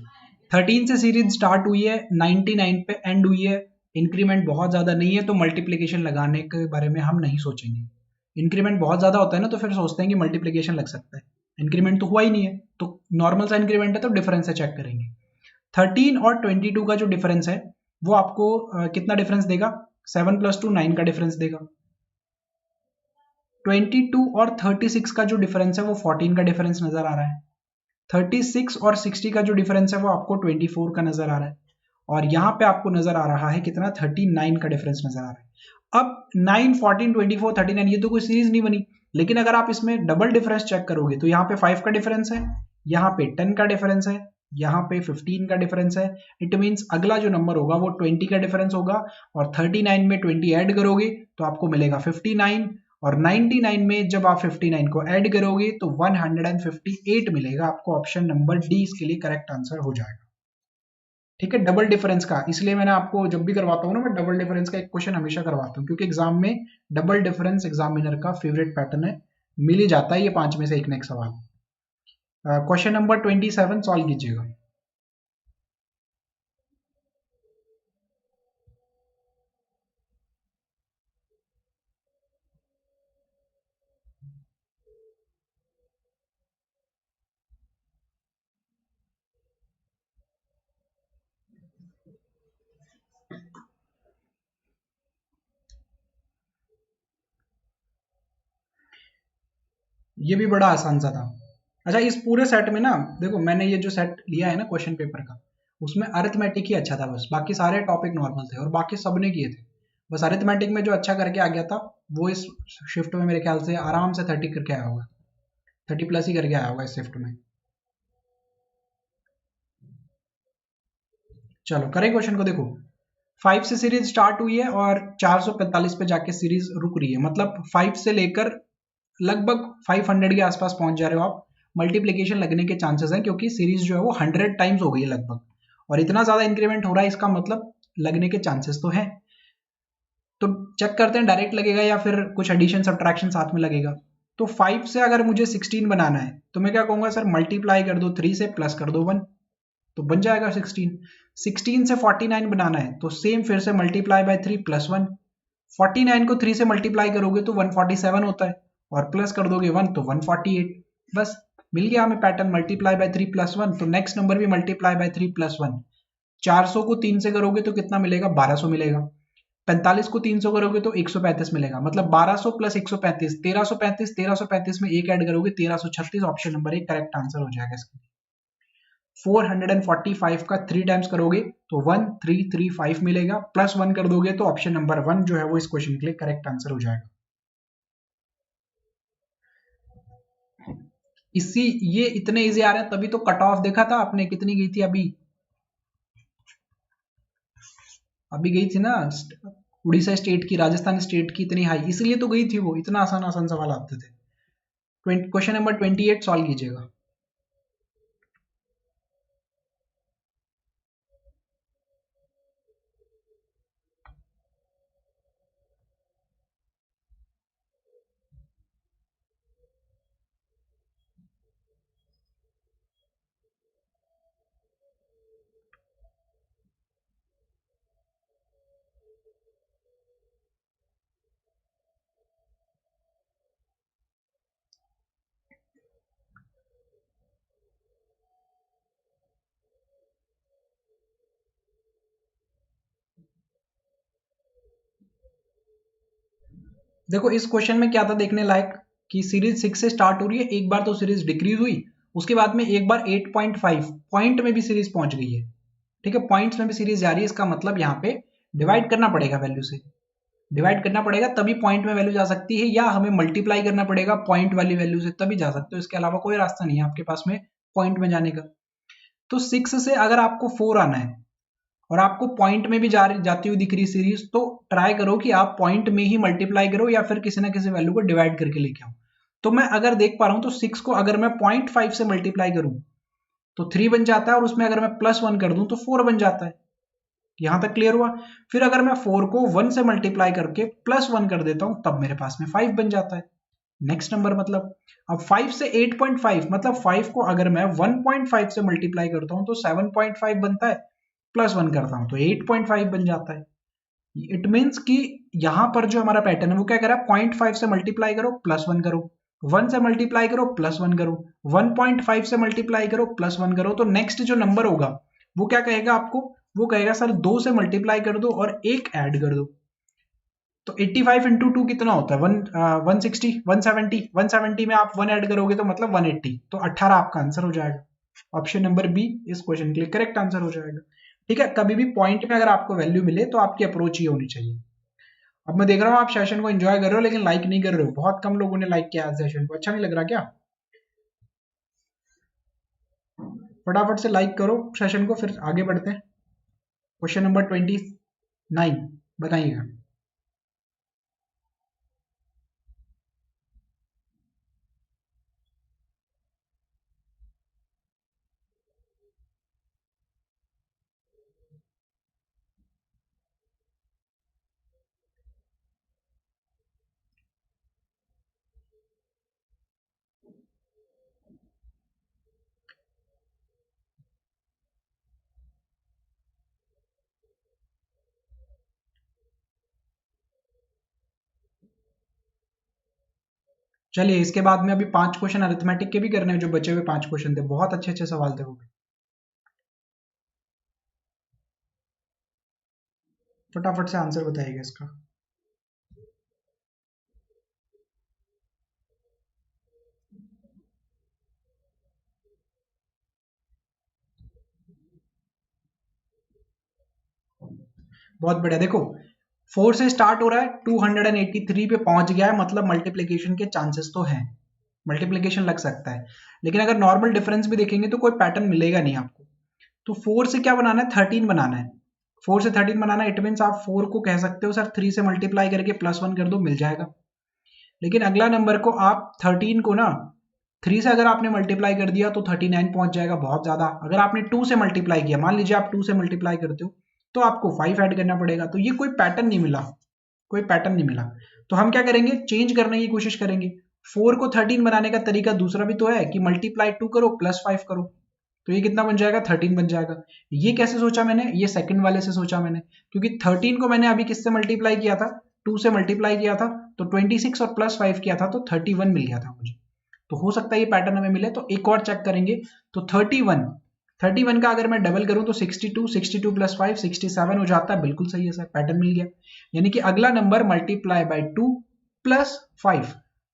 13 से सीरीज स्टार्ट हुई है, 99 पे एंड हुई है। इंक्रीमेंट बहुत ज्यादा नहीं है तो मल्टीप्लीकेशन लगाने के बारे में हम नहीं सोचेंगे। इंक्रीमेंट बहुत ज्यादा होता है ना तो फिर सोचते हैं कि मल्टीप्लीकेशन लग सकता है। इंक्रीमेंट तो हुआ ही नहीं है, तो नॉर्मल सा इंक्रीमेंट है तो डिफरेंस से चेक करेंगे। 13 और 22 का जो डिफरेंस है वो आपको कितना डिफरेंस देगा? 7 + 2 9 का डिफरेंस देगा। 22 और 36 का जो डिफरेंस है वो 14 का डिफरेंस नजर आ रहा है। 36 और 60 का जो डिफरेंस है वो आपको 24 का नजर आ रहा है। और यहाँ पे आपको नजर आ रहा है कितना? 39 का डिफरेंस नजर आ रहा है। अब 9, 14, 24, 39 ये तो कोई सीरीज नहीं बनी, लेकिन अगर आप इसमें डबल डिफरेंस चेक करोगे तो यहाँ पे 5 का डिफरेंस है, यहाँ पे 10 का डिफरेंस है, यहाँ पे 15 का डिफरेंस है। इट मीन्स अगला जो नंबर होगा वो 20 का डिफरेंस होगा, और 39 में 20 ऐड करोगे तो आपको मिलेगा 59, और 99 में जब आप 59 को ऐड करोगे तो 158 मिलेगा आपको। ऑप्शन नंबर डी इसके लिए करेक्ट आंसर हो जाएगा। ठीक है, डबल डिफरेंस का, इसलिए मैंने आपको जब भी करवाता हूँ ना, मैं डबल डिफरेंस का एक क्वेश्चन हमेशा करवाता हूँ, क्योंकि एग्जाम में डबल डिफरेंस एग्जामिनर का फेवरेट पैटर्न है, मिल ही जाता है ये 5 में से एक ना एक सवाल। क्वेश्चन नंबर 27 सॉल्व कीजिएगा। ये भी बड़ा आसान सा था। अच्छा, इस पूरे सेट में ना, देखो मैंने ये जो सेट लिया है ना क्वेश्चन पेपर का, उसमें अरिथमेटिक ही अच्छा था बस, बाकी सारे टॉपिक नॉर्मल थे और बाकी सबने किए थे। बस अरिथमेटिक में जो अच्छा करके आ गया था वो इस शिफ्ट में मेरे ख्याल से आराम से 30 करके आया होगा, 30+ ही करके आया होगा इस शिफ्ट में। चलो करें क्वेश्चन को। देखो 5 से सीरीज स्टार्ट हुई है और 445 पे जाके सीरीज रुक रही है, मतलब 5 से लेकर लगभग 500 के आसपास पहुंच जा रहे हो आप। मल्टीप्लीकेशन लगने के चांसेस हैं क्योंकि सीरीज जो है वो 100 टाइम्स हो गई है लगभग, और इतना ज्यादा इंक्रीमेंट हो रहा है, इसका मतलब लगने के चांसेस तो हैं। तो चेक करते हैं डायरेक्ट लगेगा या फिर कुछ एडिशन सब्ट्रैक्शन साथ में लगेगा। तो 5 से अगर मुझे 16 बनाना है तो मैं क्या कहूंगा, सर मल्टीप्लाई कर दो 3 से, प्लस कर दो 1, तो बन जाएगा 16। 16 से 49 बनाना है तो सेम फिर से मल्टीप्लाई बाय 3 प्लस 1। 49 को 3 से मल्टीप्लाई करोगे तो 147 होता है, और प्लस कर दोगे 1 तो 148। बस मिल गया हमें पैटर्न, मल्टीप्लाई बाय 3 प्लस 1, तो नेक्स्ट नंबर भी मल्टीप्लाई बाय 3 प्लस 1। 400 को 3 से करोगे तो कितना मिलेगा? 1200 मिलेगा। 45 को 300 करोगे तो 135 मिलेगा, मतलब 1200 प्लस 135 1335, 1335 में एक ऐड करोगे 1336। ऑप्शन नंबर एक करेक्ट आंसर हो जाएगा इसका। 445 का 3 टाइम्स करोगे तो 1335 मिलेगा, प्लस 1 कर दोगे तो ऑप्शन नंबर 1 जो है वो इस क्वेश्चन के लिए करेक्ट आंसर हो जाएगा। इसी ये इतने इजी आ रहे हैं, तभी तो कट ऑफ देखा था आपने कितनी गई थी अभी। अभी गई थी ना उड़ीसा स्टेट की, राजस्थान स्टेट की इतनी हाई, इसलिए तो गई थी वो, इतना आसान आसान सवाल आते थे। क्वेश्चन नंबर 28 सॉल्व कीजिएगा। देखो इस क्वेश्चन में क्या था देखने लायक कि सीरीज 6 से स्टार्ट हो रही है, एक बार तो सीरीज डिक्रीज हुई, उसके बाद में एक बार 8.5 पॉइंट में भी सीरीज पहुंच गई है। ठीक है, पॉइंट्स में भी सीरीज जा रही है, इसका मतलब यहाँ पे डिवाइड करना पड़ेगा वैल्यू से, डिवाइड करना पड़ेगा तभी पॉइंट में वैल्यू जा सकती है, या हमें मल्टीप्लाई करना पड़ेगा पॉइंट वाली वैल्यू से तभी जा सकते हो, इसके अलावा कोई रास्ता नहीं है आपके पास में पॉइंट में जाने का। तो 6 से अगर आपको 4 आना है और आपको पॉइंट में भी जाती हुई दिख रही सीरीज, तो ट्राई करो कि आप पॉइंट में ही मल्टीप्लाई करो या फिर किसी ना किसी वैल्यू को डिवाइड करके लेके आओ। तो मैं अगर देख पा रहा हूं तो 6 को अगर मैं 0.5 से मल्टीप्लाई करूं तो 3 बन जाता है, और उसमें अगर मैं +1 कर दूं तो 4 बन जाता है। यहां तक क्लियर हुआ? फिर अगर मैं 4 को 1 से मल्टीप्लाई करके +1 कर देता हूं तब मेरे पास में 5 बन जाता है। नेक्स्ट नंबर मतलब अब 5 से 8.5 मतलब 5 को अगर मैं 1.5 से मल्टीप्लाई करता हूं तो 7.5 बनता है, +1 करता हूं तो 8.5 बन जाता है। इट मीन्स कि यहां पर जो हमारा पैटर्न है वो क्या कह रहा है, 0.5 से मल्टीप्लाई करो +1 करो, 1 से मल्टीप्लाई करो +1 करो, 1.5 से मल्टीप्लाई करो +1 करो, तो नेक्स्ट जो नंबर होगा वो क्या कहेगा आपको, वो कहेगा सर 2 से मल्टीप्लाई कर दो और 1 ऐड कर दो। तो 85 इंटू 2 कितना होता है, 160, 170, 170 में आप 1 ऐड करोगे तो मतलब 180, तो 18 आपका आंसर हो जाएगा। ऑप्शन नंबर बी इस क्वेश्चन के लिए करेक्ट आंसर हो जाएगा। ठीक है, कभी भी पॉइंट में अगर आपको वैल्यू मिले तो आपकी अप्रोच ये होनी चाहिए। अब मैं देख रहा हूँ आप सेशन को एंजॉय कर रहे हो लेकिन लाइक नहीं कर रहे हो, बहुत कम लोगों ने लाइक किया सेशन को, अच्छा नहीं लग रहा क्या? फटाफट से लाइक करो सेशन को, फिर आगे बढ़ते हैं। क्वेश्चन नंबर 29 बताइएगा। चलिए इसके बाद में अभी 5 क्वेश्चन अरिथमेटिक के भी करने हैं, जो बचे हुए 5 क्वेश्चन थे, बहुत अच्छे अच्छे सवाल थे वो भी। फटाफट से आंसर बताइएगा इसका। बहुत बढ़िया, देखो 4 से स्टार्ट हो रहा है, 283 पे पहुंच गया है, मतलब मल्टीप्लीकेशन के चांसेस तो हैं, मल्टीप्लीकेशन लग सकता है, लेकिन अगर नॉर्मल डिफरेंस भी देखेंगे तो कोई पैटर्न मिलेगा नहीं आपको। तो 4 से क्या बनाना है, 13 बनाना है। 4 से 13 बनाना है, इट मीन्स आप 4 को कह सकते हो सर 3 से मल्टीप्लाई करके +1 कर दो, मिल जाएगा। लेकिन अगला नंबर को आप 13 को ना 3 से अगर आपने मल्टीप्लाई कर दिया तो 39 पहुंच जाएगा, बहुत ज्यादा। अगर आपने 2 से मल्टीप्लाई किया, मान लीजिए आप 2 से मल्टीप्लाई करते हो तो आपको 5 ऐड करना पड़ेगा, तो ये कोई पैटर्न नहीं मिला, कोई पैटर्न नहीं मिला। तो हम क्या करेंगे, चेंज करने की कोशिश करेंगे। 4 को 13 बनाने का तरीका दूसरा भी तो है कि मल्टीप्लाई 2 करो +5 करो, तो ये कितना बन जाएगा, 13 बन जाएगा। ये कैसे सोचा मैंने, ये सेकंड वाले से सोचा मैंने, क्योंकि 13 को मैंने अभी किससे मल्टीप्लाई किया था, 2 से मल्टीप्लाई किया था, तो 26 और +5 किया था तो 31 मिल गया था मुझे। तो हो सकता है ये पैटर्न हमें मिले, तो एक और चेक करेंगे। तो 31 का अगर मैं डबल करूं तो 62, 62 + 5 67 हो जाता है, बिल्कुल सही है सर, पैटर्न मिल गया। यानी कि अगला नंबर मल्टीप्लाई बाय 2 + 5,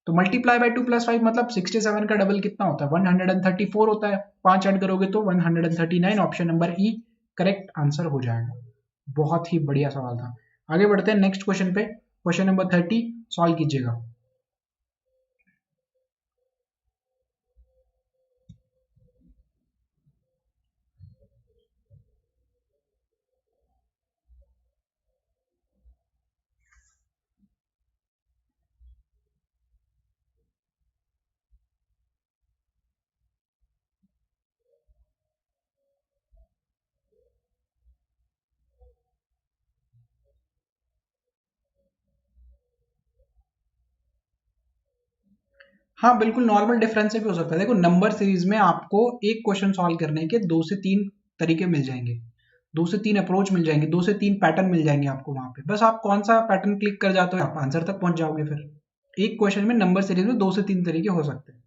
तो मल्टीप्लाई बाय 2 + 5 मतलब 67 का डबल कितना होता है, 134 होता है, 5 ऐड करोगे तो 139, ऑप्शन नंबर ई करेक्ट आंसर हो जाएगा। बहुत ही बढ़िया सवाल था। आगे बढ़ते हैं नेक्स्ट क्वेश्चन पे, क्वेश्चन नंबर 30 सॉल्व कीजिएगा। हाँ बिल्कुल, नॉर्मल डिफरेंस से भी हो सकता है। देखो नंबर सीरीज में आपको एक क्वेश्चन सॉल्व करने के 2 से 3 तरीके मिल जाएंगे, 2 से 3 अप्रोच मिल जाएंगे, 2 से 3 पैटर्न मिल जाएंगे आपको वहां पे, बस आप कौन सा पैटर्न क्लिक कर जाते हो आप आंसर तक पहुंच जाओगे। फिर एक क्वेश्चन में नंबर सीरीज में 2 से 3 तरीके हो सकते हैं।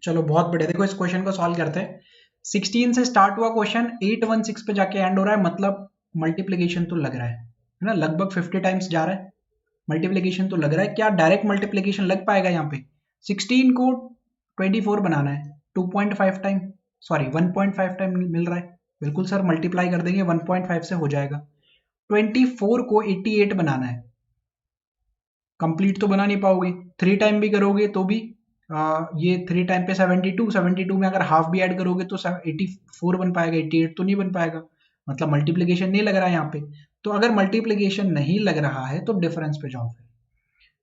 चलो बहुत बढ़िया, देखो इस क्वेश्चन को सॉल्व करते हैं। 16 से स्टार्ट हुआ क्वेश्चन 816 पे जाके एंड हो रहा है, मतलब मल्टीप्लीकेशन तो लग रहा है ना, लगभग 50 टाइम्स जा रहा है, मल्टीप्लीकेशन तो लग रहा है। क्या डायरेक्ट मल्टीप्लीकेशन लग पाएगा यहाँ पे? 16 को 24 बनाना है, 2.5 टाइम, सॉरी 1.5 टाइम मिल रहा है, बिल्कुल सर मल्टीप्लाई कर देंगे 1.5 से हो जाएगा। 24 को 88 बनाना है, कंप्लीट तो बना नहीं पाओगे, 3 टाइम भी करोगे तो भी ये 3 टाइम पे 72, 72 में अगर हाफ भी ऐड करोगे तो 84 बन पाएगा, 88 तो नहीं बन पाएगा, मतलब मल्टीप्लीकेशन नहीं लग रहा है यहाँ पे। तो अगर मल्टीप्लीकेशन नहीं लग रहा है तो डिफरेंस पे जाओ। फिर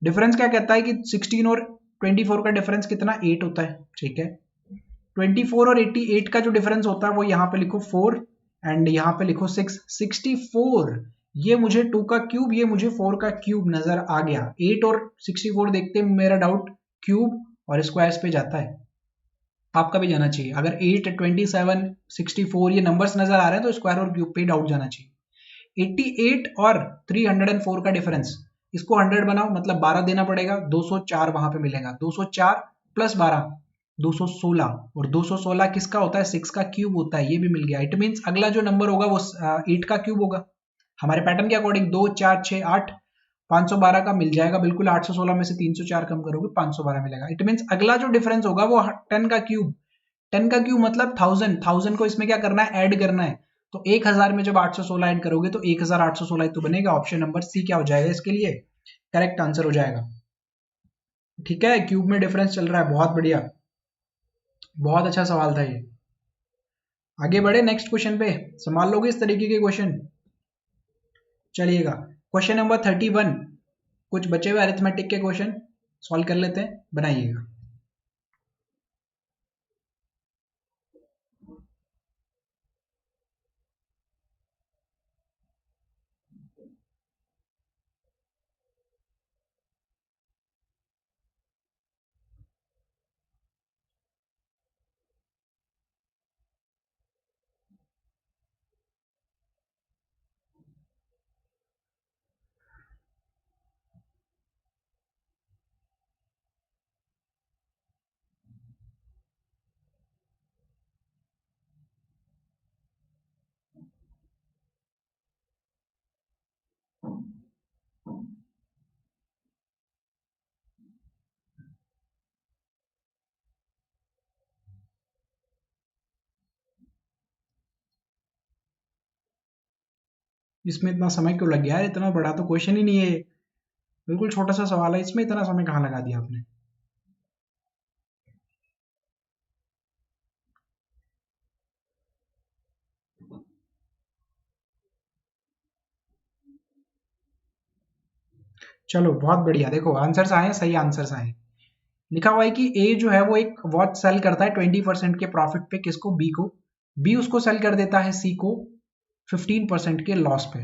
डिफरेंस क्या कहता है कि 16 और 24 का डिफरेंस कितना, 8 होता है, ठीक है। 24 और 88 का जो डिफरेंस होता है वो यहाँ पे लिखो 4 एंड यहाँ पे लिखो 6, 64। ये मुझे 2 का क्यूब, ये मुझे 4 का क्यूब नजर आ गया। 8 और 64 देखते मेरा डाउट क्यूब और स्क्वायर्स पे जाता है, आपका भी जाना चाहिए। अगर 8, 27, 64 ये नंबर्स नजर आ रहे हैं तो स्क्वायर और क्यूब पे डाउट जाना चाहिए। 88 और 304 का डिफरेंस, इसको 100 बनाओ, मतलब 12 देना पड़ेगा, 204 वहां पे मिलेगा, 204 प्लस 12 216, और 216 किसका होता है, 6 का क्यूब होता है, ये भी मिल गया। इट मींस अगला जो नंबर होगा वो 8 का क्यूब होगा हमारे पैटर्न के अकॉर्डिंग। 2 4 6 8, 512 का मिल जाएगा बिल्कुल। 816 में से 304 कम करोगे 512 मिलेगा। इट मींस अगला जो डिफरेंस होगा वो 10 का क्यूब, 10 का क्यूब मतलब 1000, 1000 को इसमें क्या करना है, ऐड करना है। तो 1000 में जब 816 ऐड करोगे तो 1816 तो बनेगा। ऑप्शन नंबर सी क्या हो जाएगा इसके लिए, करेक्ट आंसर हो जाएगा। ठीक है, क्यूब में डिफरेंस चल रहा है, बहुत बढ़िया, बहुत अच्छा सवाल था ये। आगे बढ़े नेक्स्ट क्वेश्चन पे, संभाल लोगे इस तरीके के क्वेश्चन। चलिएगा क्वेश्चन नंबर 31, कुछ बचे हुए अरिथमेटिक के क्वेश्चन सॉल्व कर लेते हैं, बनाइएगा। इसमें इतना समय क्यों लग गया है, इतना बड़ा तो क्वेश्चन ही नहीं है, बिल्कुल छोटा सा सवाल है, इसमें इतना समय कहाँ लगा दिया आपने। चलो बहुत बढ़िया, देखो आंसर्स आए, सही आंसर्स आए। लिखा हुआ है कि ए जो है वो एक वॉच सेल करता है 20% के प्रॉफिट पे, किसको, बी को। बी उसको सेल कर देता है सी को 15% के लॉस पे।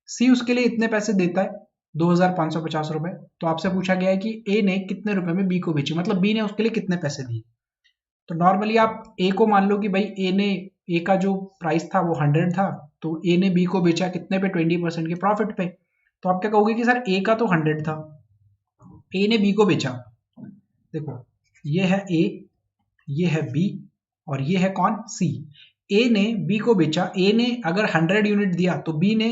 सी उसके लिए इतने पैसे देता है, 2550 रुपए। तो आपसे पूछा गया है कि ए ने कितने रुपए में बी को बेची, मतलब बी ने उसके लिए कितने पैसे दिए। तो नॉर्मली आप ए को मान लो कि भाई ए का जो प्राइस था वो 100 था, तो ए ने बी को बेचा कितने पे, 20% के प्रॉफिट पे। तो आप क्या कहोगे कि सर ए का तो 100 था, ए ने बी को बेचा, देखो ये है ए, ये है बी और ये है कौन, सी। ए ने बी को बेचा, ए ने अगर 100 यूनिट दिया तो बी ने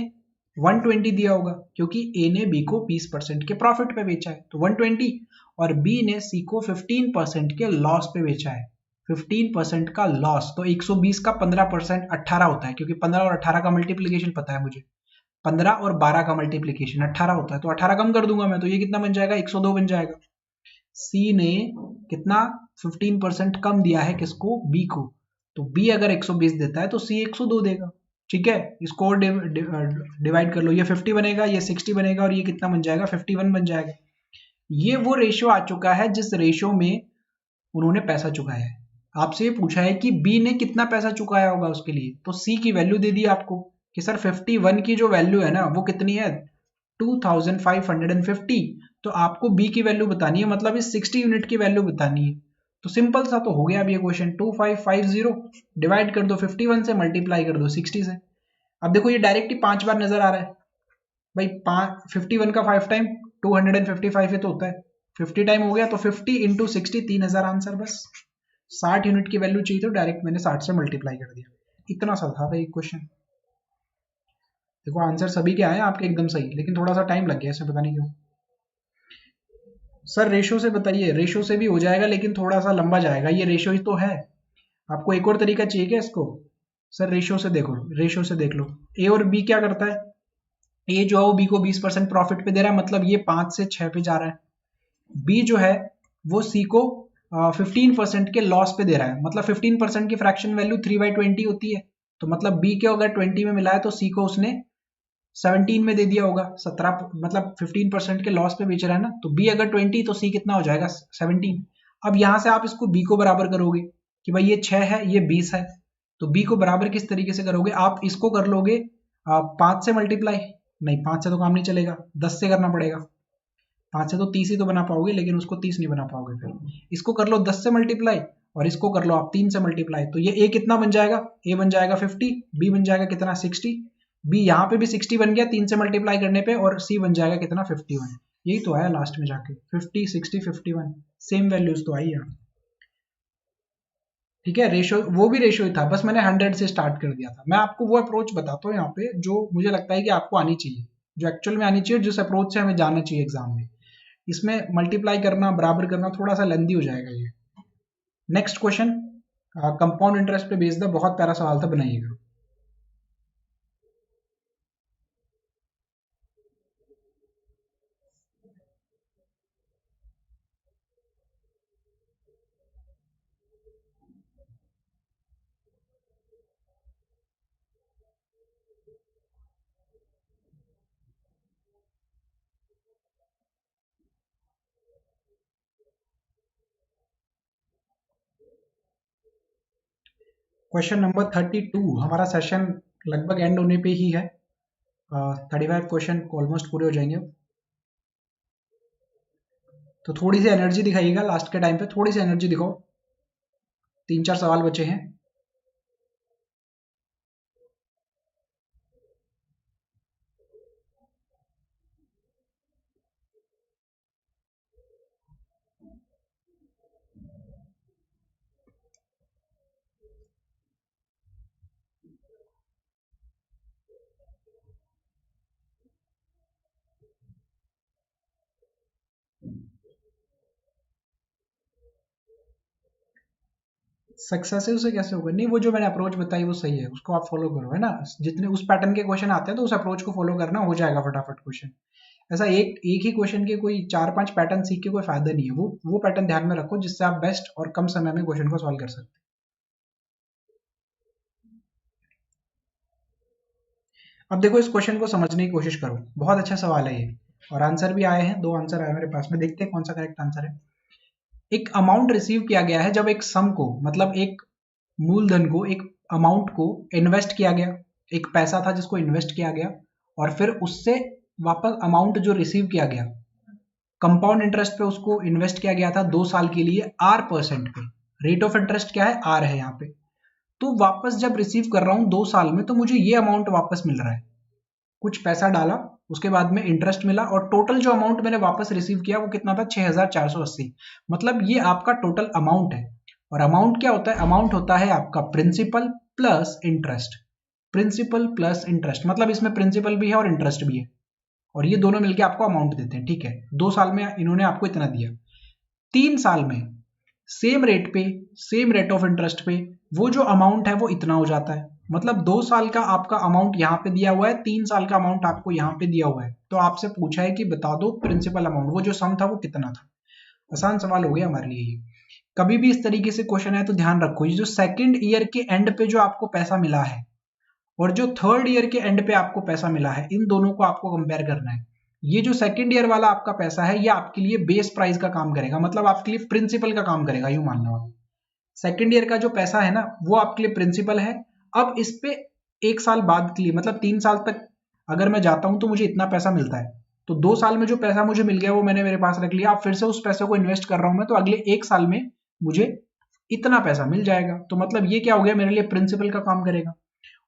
120 दिया होगा, क्योंकि ए ने बी को 20% के प्रॉफिट पे बेचा है तो 120, और बी ने सी को 15% के लॉस पे बेचा है, 15% का लॉस। तो 120 का 15% 18 होता है, क्योंकि 15 और 18 का मल्टीप्लीकेशन पता है मुझे, 15 और 12 का मल्टीप्लीकेशन 18 होता है, तो 18 कम कर दूंगा मैं तो ये कितना बन जाएगा, 102 बन जाएगा। सी ने कितना, 15% कम दिया है किसको, बी को। तो बी अगर 120 देता है तो सी 102 देगा। ठीक है, इसको और डिवाइड कर लो, ये 50 बनेगा, ये 60 बनेगा, और ये कितना बन जाएगा, 51 बन जाएगा। ये वो रेशियो आ चुका है जिस रेशियो में उन्होंने पैसा चुकाया है। आपसे ये पूछा है कि बी ने कितना पैसा चुकाया होगा उसके लिए, तो सी की वैल्यू दे दी आपको कि सर 51 की जो वैल्यू है ना वो कितनी है, 2550। तो आपको बी की वैल्यू बतानी है, मतलब इस 60 यूनिट की वैल्यू बतानी है। तो सिंपल सा तो हो गया अब ये क्वेश्चन, 2550 डिवाइड कर दो 51 से, मल्टीप्लाई कर दो 60 से। अब देखो ये डायरेक्ट ही 5 बार नजर आ रहा है भाई, 51 का 5 टाइम 255 ही तो होता है, 50 टाइम हो गया, तो 50 इंटू 60, 3000 आंसर बस। 60 यूनिट की वैल्यू चाहिए तो डायरेक्ट मैंने 60 से मल्टीप्लाई कर दिया। इतना सा था भाई क्वेश्चन। देखो आंसर सभी के आए आपके एकदम सही, लेकिन थोड़ा सा टाइम लग गया इसमें, पता नहीं क्यों। सर रेशो से बताइए, रेशो से भी हो जाएगा लेकिन थोड़ा सा लंबा जाएगा, ये रेशो ही तो है। आपको एक और तरीका चाहिए क्या इसको? सर रेशो से देखो, रेशो से देख लो। ए और बी क्या करता है, ए जो है वो बी को 20% प्रॉफिट पे दे रहा है, मतलब ये 5 से 6 पे जा रहा है। बी जो है वो सी को 15% के लॉस पे दे रहा है, मतलब 15% की फ्रैक्शन वैल्यू 3/20 होती है, तो मतलब बी के अगर 20 में मिला है तो सी को उसने 17 में दे दिया होगा। 17 मतलब 15% के लॉस पे बेच रहा है ना, तो बी अगर 20 तो सी कितना हो जाएगा 17। अब यहां से आप इसको बी को बराबर करोगे कि भाई ये 6 है ये 20 है, तो बी को बराबर किस तरीके से करोगे, आप इसको कर लोगे 5 से मल्टीप्लाई, नहीं 5 से तो काम नहीं चलेगा, 10 से करना पड़ेगा। 5 से तो 30 ही तो बना पाओगे, लेकिन उसको 30 नहीं बना पाओगे। फिर इसको कर लो 10 से मल्टीप्लाई और इसको कर लो आप 3 से मल्टीप्लाई, तो ये ए कितना बन जाएगा, ए बन जाएगा 50, बी बन जाएगा कितना 60, बी यहाँ पे भी 60 बन गया 3 से मल्टीप्लाई करने पे, और सी बन जाएगा कितना 51। यही तो आया लास्ट में जाके 50 60 51, सेम वैल्यूज तो आई यहाँ। ठीक है, रेशो वो भी रेशो ही था, बस मैंने 100 से स्टार्ट कर दिया था। मैं आपको वो अप्रोच बताता हूँ यहाँ पे जो मुझे लगता है कि आपको आनी चाहिए, जो एक्चुअल में आनी चाहिए, जिस अप्रोच से हमें जाना चाहिए एग्जाम में। इसमें मल्टीप्लाई करना बराबर करना थोड़ा सा लेंदी हो जाएगा ये। नेक्स्ट क्वेश्चन, कंपाउंड इंटरेस्ट पे बेस्ड है, बहुत प्यारा सवाल था, बनाइएगा। क्वेश्चन नंबर 32, हमारा सेशन लगभग एंड होने पे ही है। 35 क्वेश्चन ऑलमोस्ट पूरे हो जाएंगे। तो थोड़ी सी एनर्जी दिखाइएगा लास्ट के टाइम पे, थोड़ी सी एनर्जी दिखाओ, 3-4 सवाल बचे हैं। सक्सेसिव से कैसे होगा, नहीं वो जो मैंने अप्रोच बताई वो सही है, उसको आप फॉलो करो, है ना। जितने उस पैटर्न के क्वेश्चन आते हैं तो उस अप्रोच को फॉलो करना, हो जाएगा फटाफट क्वेश्चन। ऐसा एक एक ही क्वेश्चन के कोई 4-5 पैटर्न सीख के कोई फायदा नहीं है, वो पैटर्न ध्यान में रखो जिससे आप बेस्ट और कम समय में क्वेश्चन को सॉल्व कर सकते हैं। अब देखो इस क्वेश्चन को समझने की कोशिश करो, बहुत अच्छा सवाल है ये, और आंसर भी आए हैं, 2 आंसर आए मेरे पास में, देखते हैं कौन सा करेक्ट आंसर है। एक अमाउंट रिसीव किया गया है, जब एक सम को, मतलब एक मूलधन को, एक अमाउंट को इन्वेस्ट किया गया, एक पैसा था जिसको इन्वेस्ट किया गया, और फिर उससे वापस अमाउंट जो रिसीव किया गया कंपाउंड इंटरेस्ट पे उसको इन्वेस्ट किया गया था 2 साल के लिए R% पे, रेट ऑफ इंटरेस्ट क्या है R है यहाँ पे, तो वापस जब रिसीव कर रहा हूं 2 साल में तो मुझे ये अमाउंट वापस मिल रहा है। कुछ पैसा डाला, उसके बाद में इंटरेस्ट मिला, और टोटल जो अमाउंट मैंने वापस रिसीव किया वो कितना था 6480, मतलब ये आपका टोटल अमाउंट है। और अमाउंट क्या होता है, अमाउंट होता है आपका principal plus interest, principal plus interest, मतलब इसमें प्रिंसिपल भी है और इंटरेस्ट भी है, और ये दोनों मिलके आपको अमाउंट देते हैं। ठीक है, 2 साल में इन्होंने आपको इतना दिया, 3 साल में सेम रेट पे, सेम रेट ऑफ इंटरेस्ट पे वो जो अमाउंट है वो इतना हो जाता है, मतलब 2 साल का आपका अमाउंट यहाँ पे दिया हुआ है, 3 साल का अमाउंट आपको यहाँ पे दिया हुआ है, तो आपसे पूछा है कि बता दो प्रिंसिपल अमाउंट, वो जो सम था वो कितना था। आसान सवाल हो गया हमारे लिए ये। कभी भी इस तरीके से क्वेश्चन है तो ध्यान रखो, ये जो सेकंड ईयर के एंड पे जो आपको पैसा मिला है और जो थर्ड ईयर के एंड पे आपको पैसा मिला है, इन दोनों को आपको कंपेयर करना है। ये जो सेकंड ईयर वाला आपका पैसा है ये आपके लिए बेस प्राइस का काम करेगा, मतलब आपके लिए प्रिंसिपल का काम करेगा, यूं मान लो आप। सेकंड ईयर का जो पैसा है ना वो आपके लिए प्रिंसिपल है। अब इस पे 1 साल बाद के लिए, मतलब 3 साल तक अगर मैं जाता हूं तो मुझे इतना पैसा मिलता है, तो 2 साल में जो पैसा मुझे मिल गया वो मैंने मेरे पास रख लिया, अब फिर से उस पैसे को इन्वेस्ट कर रहा हूं मैं, तो अगले 1 साल में मुझे इतना पैसा मिल जाएगा, तो मतलब ये क्या हो गया, मेरे लिए प्रिंसिपल का काम करेगा।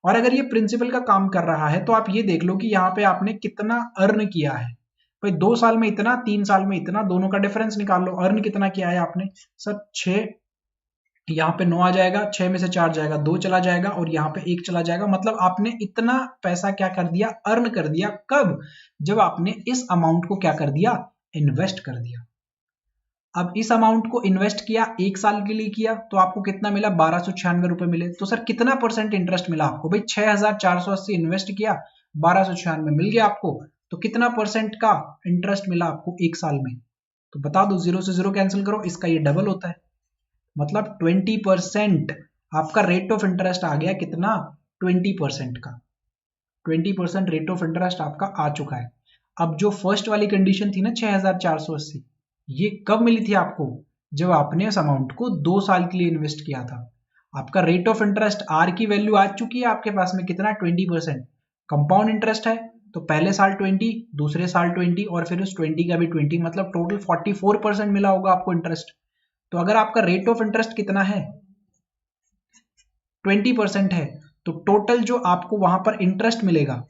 और अगर ये प्रिंसिपल का काम कर रहा है तो आप ये देख लो कि यहाँ पे आपने कितना अर्न किया है, भाई 2 साल में इतना, 3 साल में इतना, दोनों का डिफरेंस निकाल लो, अर्न कितना किया है आपने, सर 6 यहाँ पे 9 आ जाएगा, 6 में से 4 जाएगा, 2 चला जाएगा और यहाँ पे 1 चला जाएगा। मतलब आपने इतना पैसा क्या कर दिया, अर्न कर दिया। कब? जब आपने इस अमाउंट को क्या कर दिया, इन्वेस्ट कर दिया। अब इस अमाउंट को इन्वेस्ट किया, 1 साल के लिए किया, तो आपको कितना मिला, 1296 रुपए मिले। तो सर कितना परसेंट इंटरेस्ट मिला आपको? भाई 6480 इन्वेस्ट किया, 1296 मिल गया आपको, तो कितना परसेंट का इंटरेस्ट मिला आपको 1 साल में? तो बता दो, 0 से 0 कैंसिल करो, इसका ये डबल होता है, मतलब 20% आपका रेट ऑफ इंटरेस्ट आ गया। कितना? 20% का। 20% रेट ऑफ इंटरेस्ट आपका आ चुका है। अब जो फर्स्ट वाली कंडीशन थी ना 6480, ये कब मिली थी आपको? जब आपने इस अमाउंट को 2 साल के लिए इन्वेस्ट किया था। आपका रेट ऑफ इंटरेस्ट आर की वैल्यू आ चुकी है आपके पास में, कितना? 20%। कंपाउंड इंटरेस्ट है तो पहले साल 20, दूसरे साल 20 और फिर उस 20 का भी 20, मतलब टोटल 44% मिला होगा आपको इंटरेस्ट। तो अगर आपका रेट ऑफ इंटरेस्ट कितना है, 20% है, तो टोटल जो आपको वहां पर इंटरेस्ट मिलेगा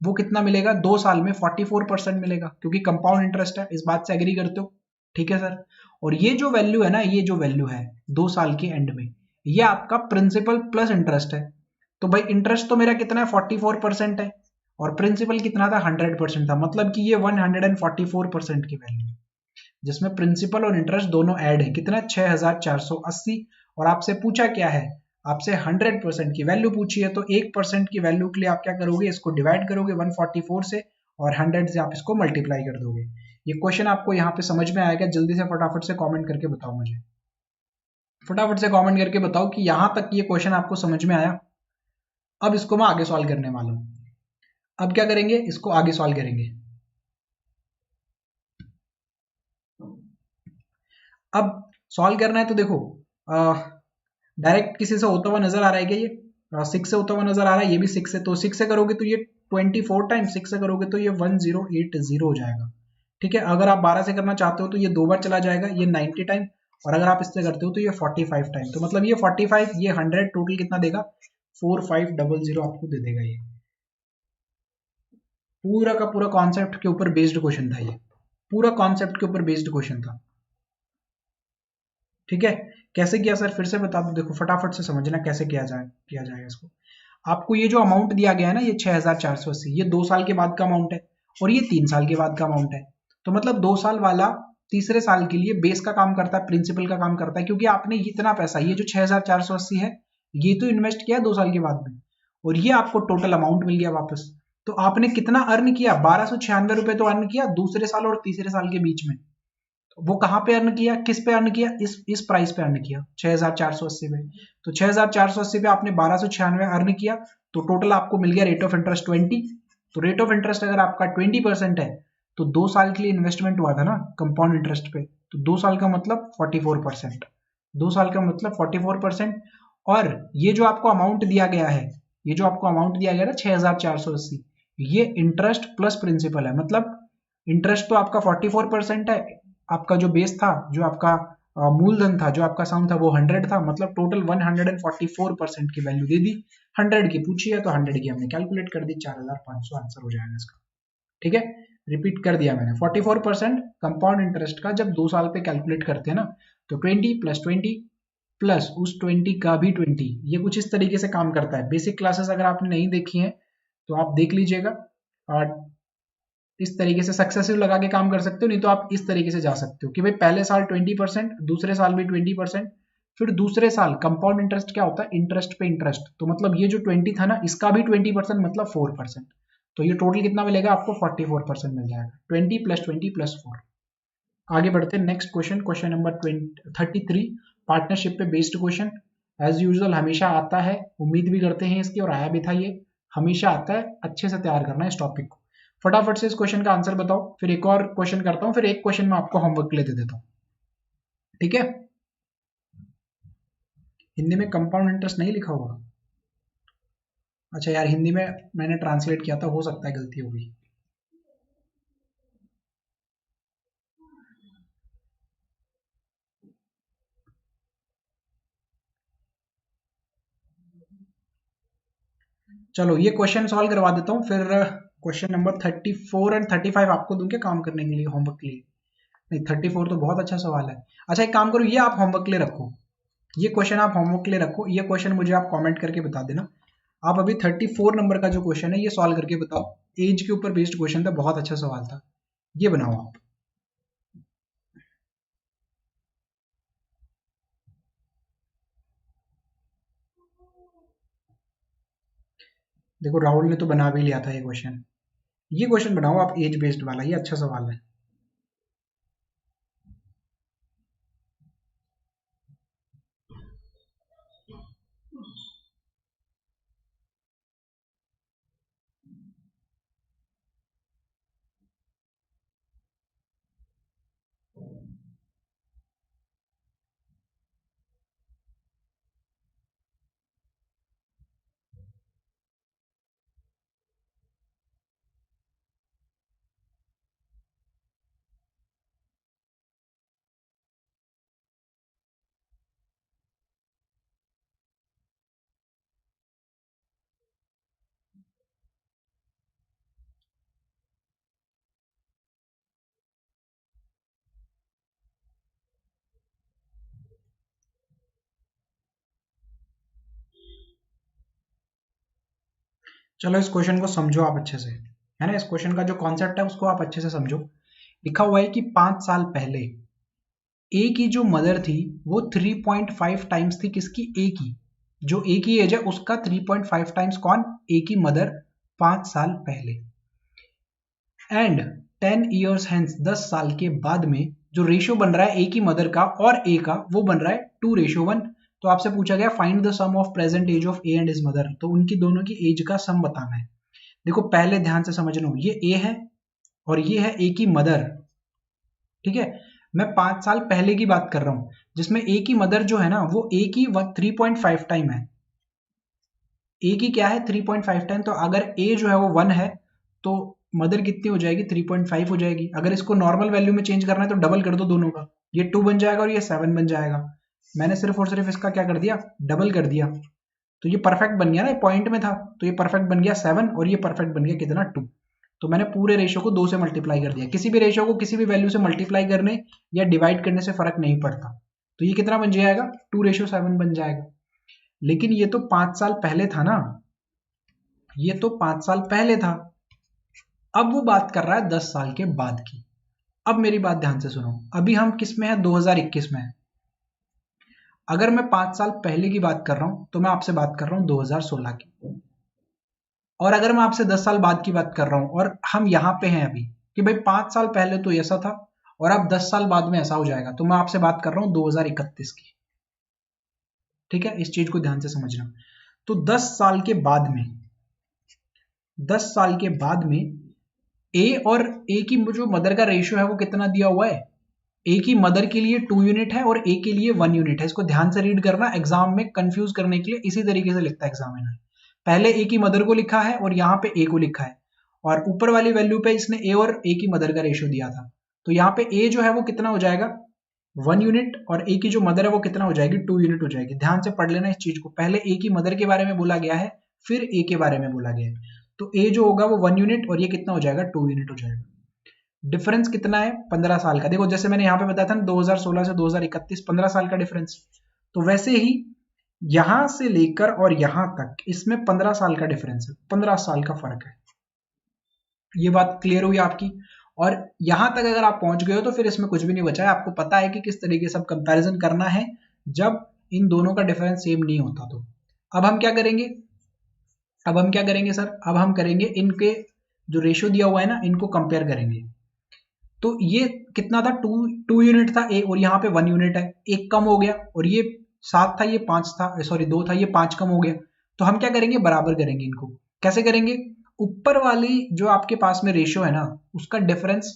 वो कितना मिलेगा? 2 साल में 44% मिलेगा, क्योंकि कंपाउंड इंटरेस्ट है। इस बात से एग्री करते हो? ठीक है सर। और ये जो वैल्यू है ना, ये जो वैल्यू है 2 साल के एंड में, ये आपका प्रिंसिपल प्लस इंटरेस्ट है। तो भाई इंटरेस्ट तो मेरा कितना है, 44% है, और प्रिंसिपल कितना था, 100% था। मतलब कि ये 144% की वैल्यू है, जिसमें प्रिंसिपल और इंटरेस्ट दोनों ऐड है। कितना? 6480। और आपसे पूछा क्या है, आपसे 100% की वैल्यू पूछी है, तो 1% की वैल्यू के लिए आप क्या करोगे, इसको डिवाइड करोगे 144 से, और 100 से आप इसको मल्टीप्लाई कर दोगे। ये क्वेश्चन आपको यहाँ पे समझ में आएगा? जल्दी से फटाफट से कमेंट करके बताओ मुझे, फटाफट से कमेंट करके बताओ कि यहां तक ये क्वेश्चन आपको समझ में आया। अब इसको मैं आगे सॉल्व करने वाला हूं। अब क्या करेंगे, इसको आगे सॉल्व करेंगे। अब सॉल्व करना है तो देखो, डायरेक्ट किसी से होता हुआ नजर आ रहा है क्या? ये 6 से होता हुआ नजर आ रहा है, ये भी 6 से। तो 6 से करोगे तो ये 24 टाइम, 6 से करोगे तो ये 1080 हो जाएगा। ठीक है। अगर आप 12 से करना चाहते हो तो ये 2 बार चला जाएगा, ये 90 टाइम। और अगर आप इससे करते हो तो ये 45 टाइम। तो मतलब ये 45, ये 100, टोटल कितना देगा, 4500 आपको दे देगा। ये पूरा का पूरा कॉन्सेप्ट के ऊपर बेस्ड क्वेश्चन था, ये पूरा कॉन्सेप्ट के ऊपर बेस्ड क्वेश्चन था। ठीक है। कैसे किया सर, फिर से बता दो, देखो फटाफट से समझना कैसे किया जाएगा इसको। आपको ये जो अमाउंट दिया गया है ना, ये 6480, ये 2 साल के बाद का अमाउंट है, और ये 3 साल के बाद का अमाउंट है। तो मतलब 2 साल वाला तीसरे साल के लिए बेस का काम करता है, प्रिंसिपल का काम करता है, क्योंकि आपने इतना पैसा, ये जो 6480 है, ये तो इन्वेस्ट किया 2 साल के बाद में, और ये आपको टोटल अमाउंट मिल गया वापस। तो आपने कितना अर्न किया, 1296 रुपए तो अर्न किया दूसरे साल और तीसरे साल के बीच में। वो कहाँ पे अर्न किया, किस पे अर्न किया, इस प्राइस पे अर्न किया, 6480 पे। तो 6480 पे आपने 1296 अर्न किया, तो टोटल आपको मिल गया रेट ऑफ इंटरेस्ट 20। तो रेट ऑफ इंटरेस्ट अगर आपका 20% है, तो 2 साल के लिए इन्वेस्टमेंट हुआ था ना कंपाउंड इंटरेस्ट पे, तो 2 साल का मतलब 44%, 2 साल का मतलब 44%। और ये जो आपको अमाउंट दिया गया है, ये जो आपको अमाउंट दिया गया ना 6480, ये इंटरेस्ट प्लस प्रिंसिपल है। मतलब इंटरेस्ट तो आपका 44% है, आपका जो बेस था, जो आपका मूलधन था, जो आपका सम था, वो 100 था। मतलब टोटल 144% की वैल्यू दे दी। 100 की पूछी है तो 100 की हमने कैलकुलेट कर दी, 4500 आंसर हो जाएगा इसका। ठीक है। रिपीट कर दिया मैंने, 44% कंपाउंड इंटरेस्ट का जब 2 साल पे कैलकुलेट करते हैं ना, तो 20 प्लस 20 प्लस उस 20 का भी 20, ये कुछ इस तरीके से काम करता है। बेसिक क्लासेस अगर आपने नहीं देखी है तो आप देख लीजिएगा, और इस तरीके से सक्सेसिव लगा के काम कर सकते हो। नहीं तो आप इस तरीके से जा सकते हो कि भाई पहले साल 20%, दूसरे साल भी 20%, फिर दूसरे साल कंपाउंड इंटरेस्ट क्या होता है, इंटरेस्ट पे इंटरेस्ट। तो मतलब ये जो 20 था ना, इसका भी 20%, मतलब 4%। तो ये टोटल कितना मिलेगा आपको, 44% मिल जाएगा। 20 प्लस 20 प्लस 4। आगे बढ़ते हैं next question, question number 33, partnership पे बेस्ड क्वेश्चन। एज यूजुअल हमेशा आता है, उम्मीद भी करते हैं इसकी, और आया भी था, ये हमेशा आता है। अच्छे से तैयार करना है इस टॉपिक को। फटाफट से इस क्वेश्चन का आंसर बताओ, फिर एक और क्वेश्चन करता हूं, फिर एक क्वेश्चन मैं आपको होमवर्क के लिए दे देता हूं। ठीक है। हिंदी में कंपाउंड इंटरेस्ट नहीं लिखा होगा? अच्छा यार, हिंदी में मैंने ट्रांसलेट किया था, हो सकता है गलती होगी। चलो ये क्वेश्चन सॉल्व करवा देता हूँ, फिर क्वेश्चन नंबर 34 एंड 35 आपको दूंगे काम करने के लिए, होमवर्क के लिए। नहीं, 34 तो बहुत अच्छा सवाल है। अच्छा एक काम करो, ये आप होमवर्क के लिए रखो, ये क्वेश्चन आप होमवर्क के लिए रखो, ये क्वेश्चन मुझे आप कमेंट करके बता देना। आप अभी 34 नंबर का जो क्वेश्चन है ये सॉल्व करके बताओ, एज के ऊपर बेस्ड क्वेश्चन था, बहुत अच्छा सवाल था, ये बनाओ आप। देखो राहुल ने तो बना भी लिया था ये क्वेश्चन बनाओ आप एज बेस्ड वाला, ये अच्छा सवाल है। चलो इस क्वेश्चन को समझो आप अच्छे से, है ना, इस क्वेश्चन का जो कॉन्सेप्ट है उसको आप अच्छे से समझो। लिखा हुआ है कि 5 साल पहले ए की जो मदर थी वो 3.5 टाइम्स थी किसकी, ए की, जो ए की एज है उसका 3.5 टाइम्स कौन, ए की मदर, 5 साल पहले। एंड 10 ईयर्स हेंस, 10 साल के बाद में जो रेशियो बन रहा है ए की मदर का और ए का वो बन रहा है 2:1। तो आपसे पूछा गया find the sum of present age of A and his mother, तो उनकी दोनों की एज का सम बताना है। देखो पहले ध्यान से समझ लो, ये ए है और ये है ए की मदर, ठीक है। मैं 5 साल पहले की बात कर रहा हूं जिसमें ए की मदर जो है ना वो ए की 3.5 टाइम है, ए की क्या है 3.5 टाइम, तो अगर ए जो है वो 1 है तो मदर कितनी हो जाएगी 3.5 हो जाएगी। अगर इसको नॉर्मल वैल्यू में चेंज करना है तो डबल कर दो दोनों का, ये 2 बन जाएगा और ये 7 बन जाएगा। मैंने सिर्फ और सिर्फ इसका क्या कर दिया, डबल कर दिया, तो ये परफेक्ट बन गया ना, पॉइंट में था तो ये परफेक्ट बन गया 7 और ये परफेक्ट बन गया कितना 2। तो मैंने पूरे रेशियो को 2 से मल्टीप्लाई कर दिया। किसी भी रेशियो को किसी भी वैल्यू से मल्टीप्लाई करने या डिवाइड करने से फर्क नहीं पड़ता। तो ये कितना बन जाएगा 2:7 बन जाएगा। लेकिन ये तो 5 साल पहले था ना, ये तो 5 साल पहले था। अब वो बात कर रहा है 10 साल के बाद की। अब मेरी बात ध्यान से सुनो, अभी हम किस में है 2021 में है। अगर मैं 5 साल पहले की बात कर रहा हूं तो मैं आपसे बात कर रहा हूं 2016 की, और अगर मैं आपसे 10 साल बाद की बात कर रहा हूं और हम यहां पे हैं अभी कि भाई 5 साल पहले तो ऐसा था और अब 10 साल बाद में ऐसा हो जाएगा, तो मैं आपसे बात कर रहा हूं 2031 की। ठीक है, इस चीज को ध्यान से समझना। तो 10 साल के बाद में, 10 साल के बाद में ए और ए की जो मदर का रेशियो है वो कितना दिया हुआ है, ए की मदर के लिए 2 यूनिट है और ए के लिए 1 यूनिट है। इसको ध्यान से रीड करना, एग्जाम में कंफ्यूज करने के लिए इसी तरीके से लिखता है एग्जामिनर। पहले ए की मदर को लिखा है और यहाँ पे ए को लिखा है, और ऊपर वाली वैल्यू पे इसने ए और ए की मदर का रेशियो दिया था। तो यहाँ पे ए जो है वो कितना हो जाएगा 1 यूनिट और ए की जो मदर है वो कितना हो जाएगी 2 यूनिट हो जाएगी। ध्यान से पढ़ लेना इस चीज को, पहले ए की मदर के बारे में बोला गया है फिर ए के बारे में बोला गया है। तो ए जो होगा वो 1 यूनिट और ये कितना हो जाएगा 2 यूनिट हो जाएगा। डिफरेंस कितना है 15 साल का। देखो जैसे मैंने यहाँ पे बताया था ना 2016 से 2031 15 साल का डिफरेंस, तो वैसे ही यहां से लेकर और यहां तक इसमें 15 साल का डिफरेंस है, 15 साल का फर्क है। ये बात क्लियर हुई आपकी। और यहां तक अगर आप पहुंच गए हो तो फिर इसमें कुछ भी नहीं बचा है, आपको पता है कि किस तरीके से अब कंपैरिजन करना है जब इन दोनों का डिफरेंस सेम नहीं होता। तो अब हम क्या करेंगे, अब हम क्या करेंगे सर, अब हम करेंगे इनके जो रेशियो दिया हुआ है ना इनको कंपेयर करेंगे। तो ये कितना था 2 यूनिट था ए और यहाँ पे 1 यूनिट है, एक कम हो गया, और ये 7 था ये 5 था, सॉरी 2 था ये 5 कम हो गया। तो हम क्या करेंगे बराबर करेंगे इनको। कैसे करेंगे, ऊपर वाली जो आपके पास में रेशियो है ना उसका डिफरेंस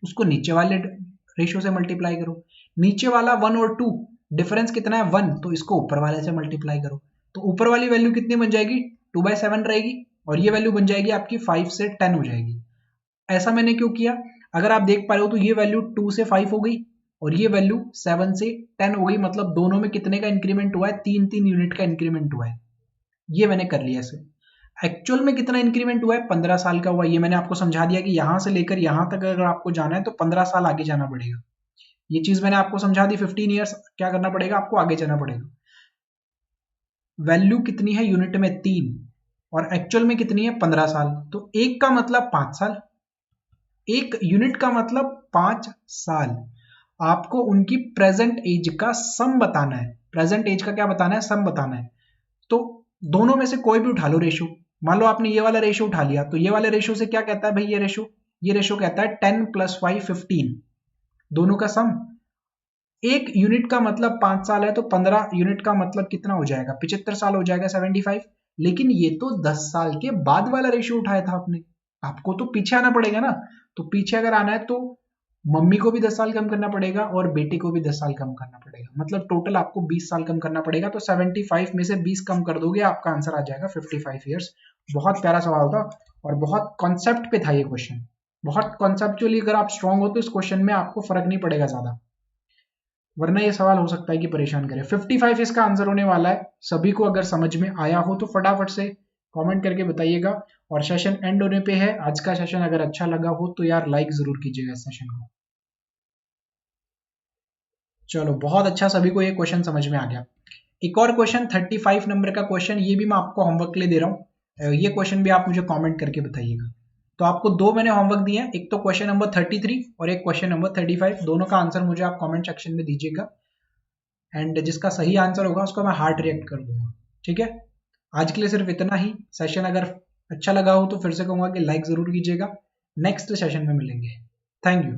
उसको नीचे वाले रेशियो से मल्टीप्लाई करो। नीचे वाला 1 और 2 डिफरेंस कितना है 1, तो इसको ऊपर वाले से मल्टीप्लाई करो। तो ऊपर वाली वैल्यू कितनी बन जाएगी 2/7 रहेगी और ये वैल्यू बन जाएगी आपकी 5 से 10 हो जाएगी। ऐसा मैंने क्यों किया, अगर आप देख पा रहे हो तो ये वैल्यू 2 से 5 हो गई और ये वैल्यू 7 से 10 हो गई, मतलब दोनों में कितने का इंक्रीमेंट हुआ है 3-3 यूनिट का इंक्रीमेंट हुआ है। ये मैंने कर लिया ऐसे। एक्चुअल में कितना इंक्रीमेंट हुआ है 15 साल का हुआ। ये मैंने आपको समझा दिया कि यहां से लेकर यहां तक अगर आपको जाना है तो 15 साल आगे जाना पड़ेगा। ये चीज मैंने आपको समझा दी। 15 ईयर्स क्या करना पड़ेगा आपको, आगे चलना पड़ेगा। वैल्यू कितनी है यूनिट में 3 और एक्चुअल में कितनी है 15 साल, तो एक का मतलब 5 साल, एक यूनिट का मतलब 5 साल। आपको उनकी प्रेजेंट एज का सम बताना है, प्रेजेंट एज का क्या बताना है, सम बताना है। तो दोनों में से कोई भी उठा लो रेशो, मान लो आपने ये वाला रेशो उठा लिया, तो ये वाले रेशो से क्या कहता है भाई, ये रेशो कहता है 10 + 5 15, दोनों का सम। एक यूनिट का मतलब 5 साल है, तो 15 यूनिट का मतलब कितना हो जाएगा, 75 साल हो जाएगा, 75। लेकिन ये तो 10 साल के बाद वाला रेशियो उठाया था आपने, आपको तो पीछे आना पड़ेगा ना। तो पीछे अगर आना है तो मम्मी को भी 10 साल कम करना पड़ेगा और बेटे को भी 10 साल कम करना पड़ेगा, मतलब टोटल आपको 20 साल कम करना पड़ेगा। तो 75 में से 20 कम कर दोगे, आपका आंसर आ जाएगा 55 ईयर्स। बहुत प्यारा सवाल था और बहुत कॉन्सेप्ट पे था ये क्वेश्चन, बहुत कॉन्सेप्चुअली अगर आप स्ट्रांग हो तो इस क्वेश्चन में आपको फर्क नहीं पड़ेगा ज्यादा, वरना ये सवाल हो सकता है कि परेशान करे। 55 इसका आंसर होने वाला है। सभी को अगर समझ में आया हो तो फटाफट से कमेंट करके बताइएगा। और सेशन एंड होने पे है, आज का सेशन अगर अच्छा लगा हो तो यार लाइक जरूर कीजिएगा इस सेशन को। चलो बहुत अच्छा, सभी को ये क्वेश्चन समझ में आ गया। एक और क्वेश्चन 35 नंबर का क्वेश्चन, ये भी मैं आपको होमवर्क के लिए दे रहा हूँ, ये क्वेश्चन भी आप मुझे कमेंट करके बताइएगा। तो आपको दो मैंने होमवर्क दिए हैं, एक तो क्वेश्चन नंबर 33 और एक क्वेश्चन नंबर 35, दोनों का आंसर मुझे आप कमेंट सेक्शन में दीजिएगा। एंड जिसका सही आंसर होगा उसको मैं हार्ट रिएक्ट कर दूंगा, ठीक है। आज के लिए सिर्फ इतना ही। सेशन अगर अच्छा लगा हो तो फिर से कहूंगा कि लाइक जरूर कीजिएगा। नेक्स्ट सेशन में मिलेंगे। Thank you.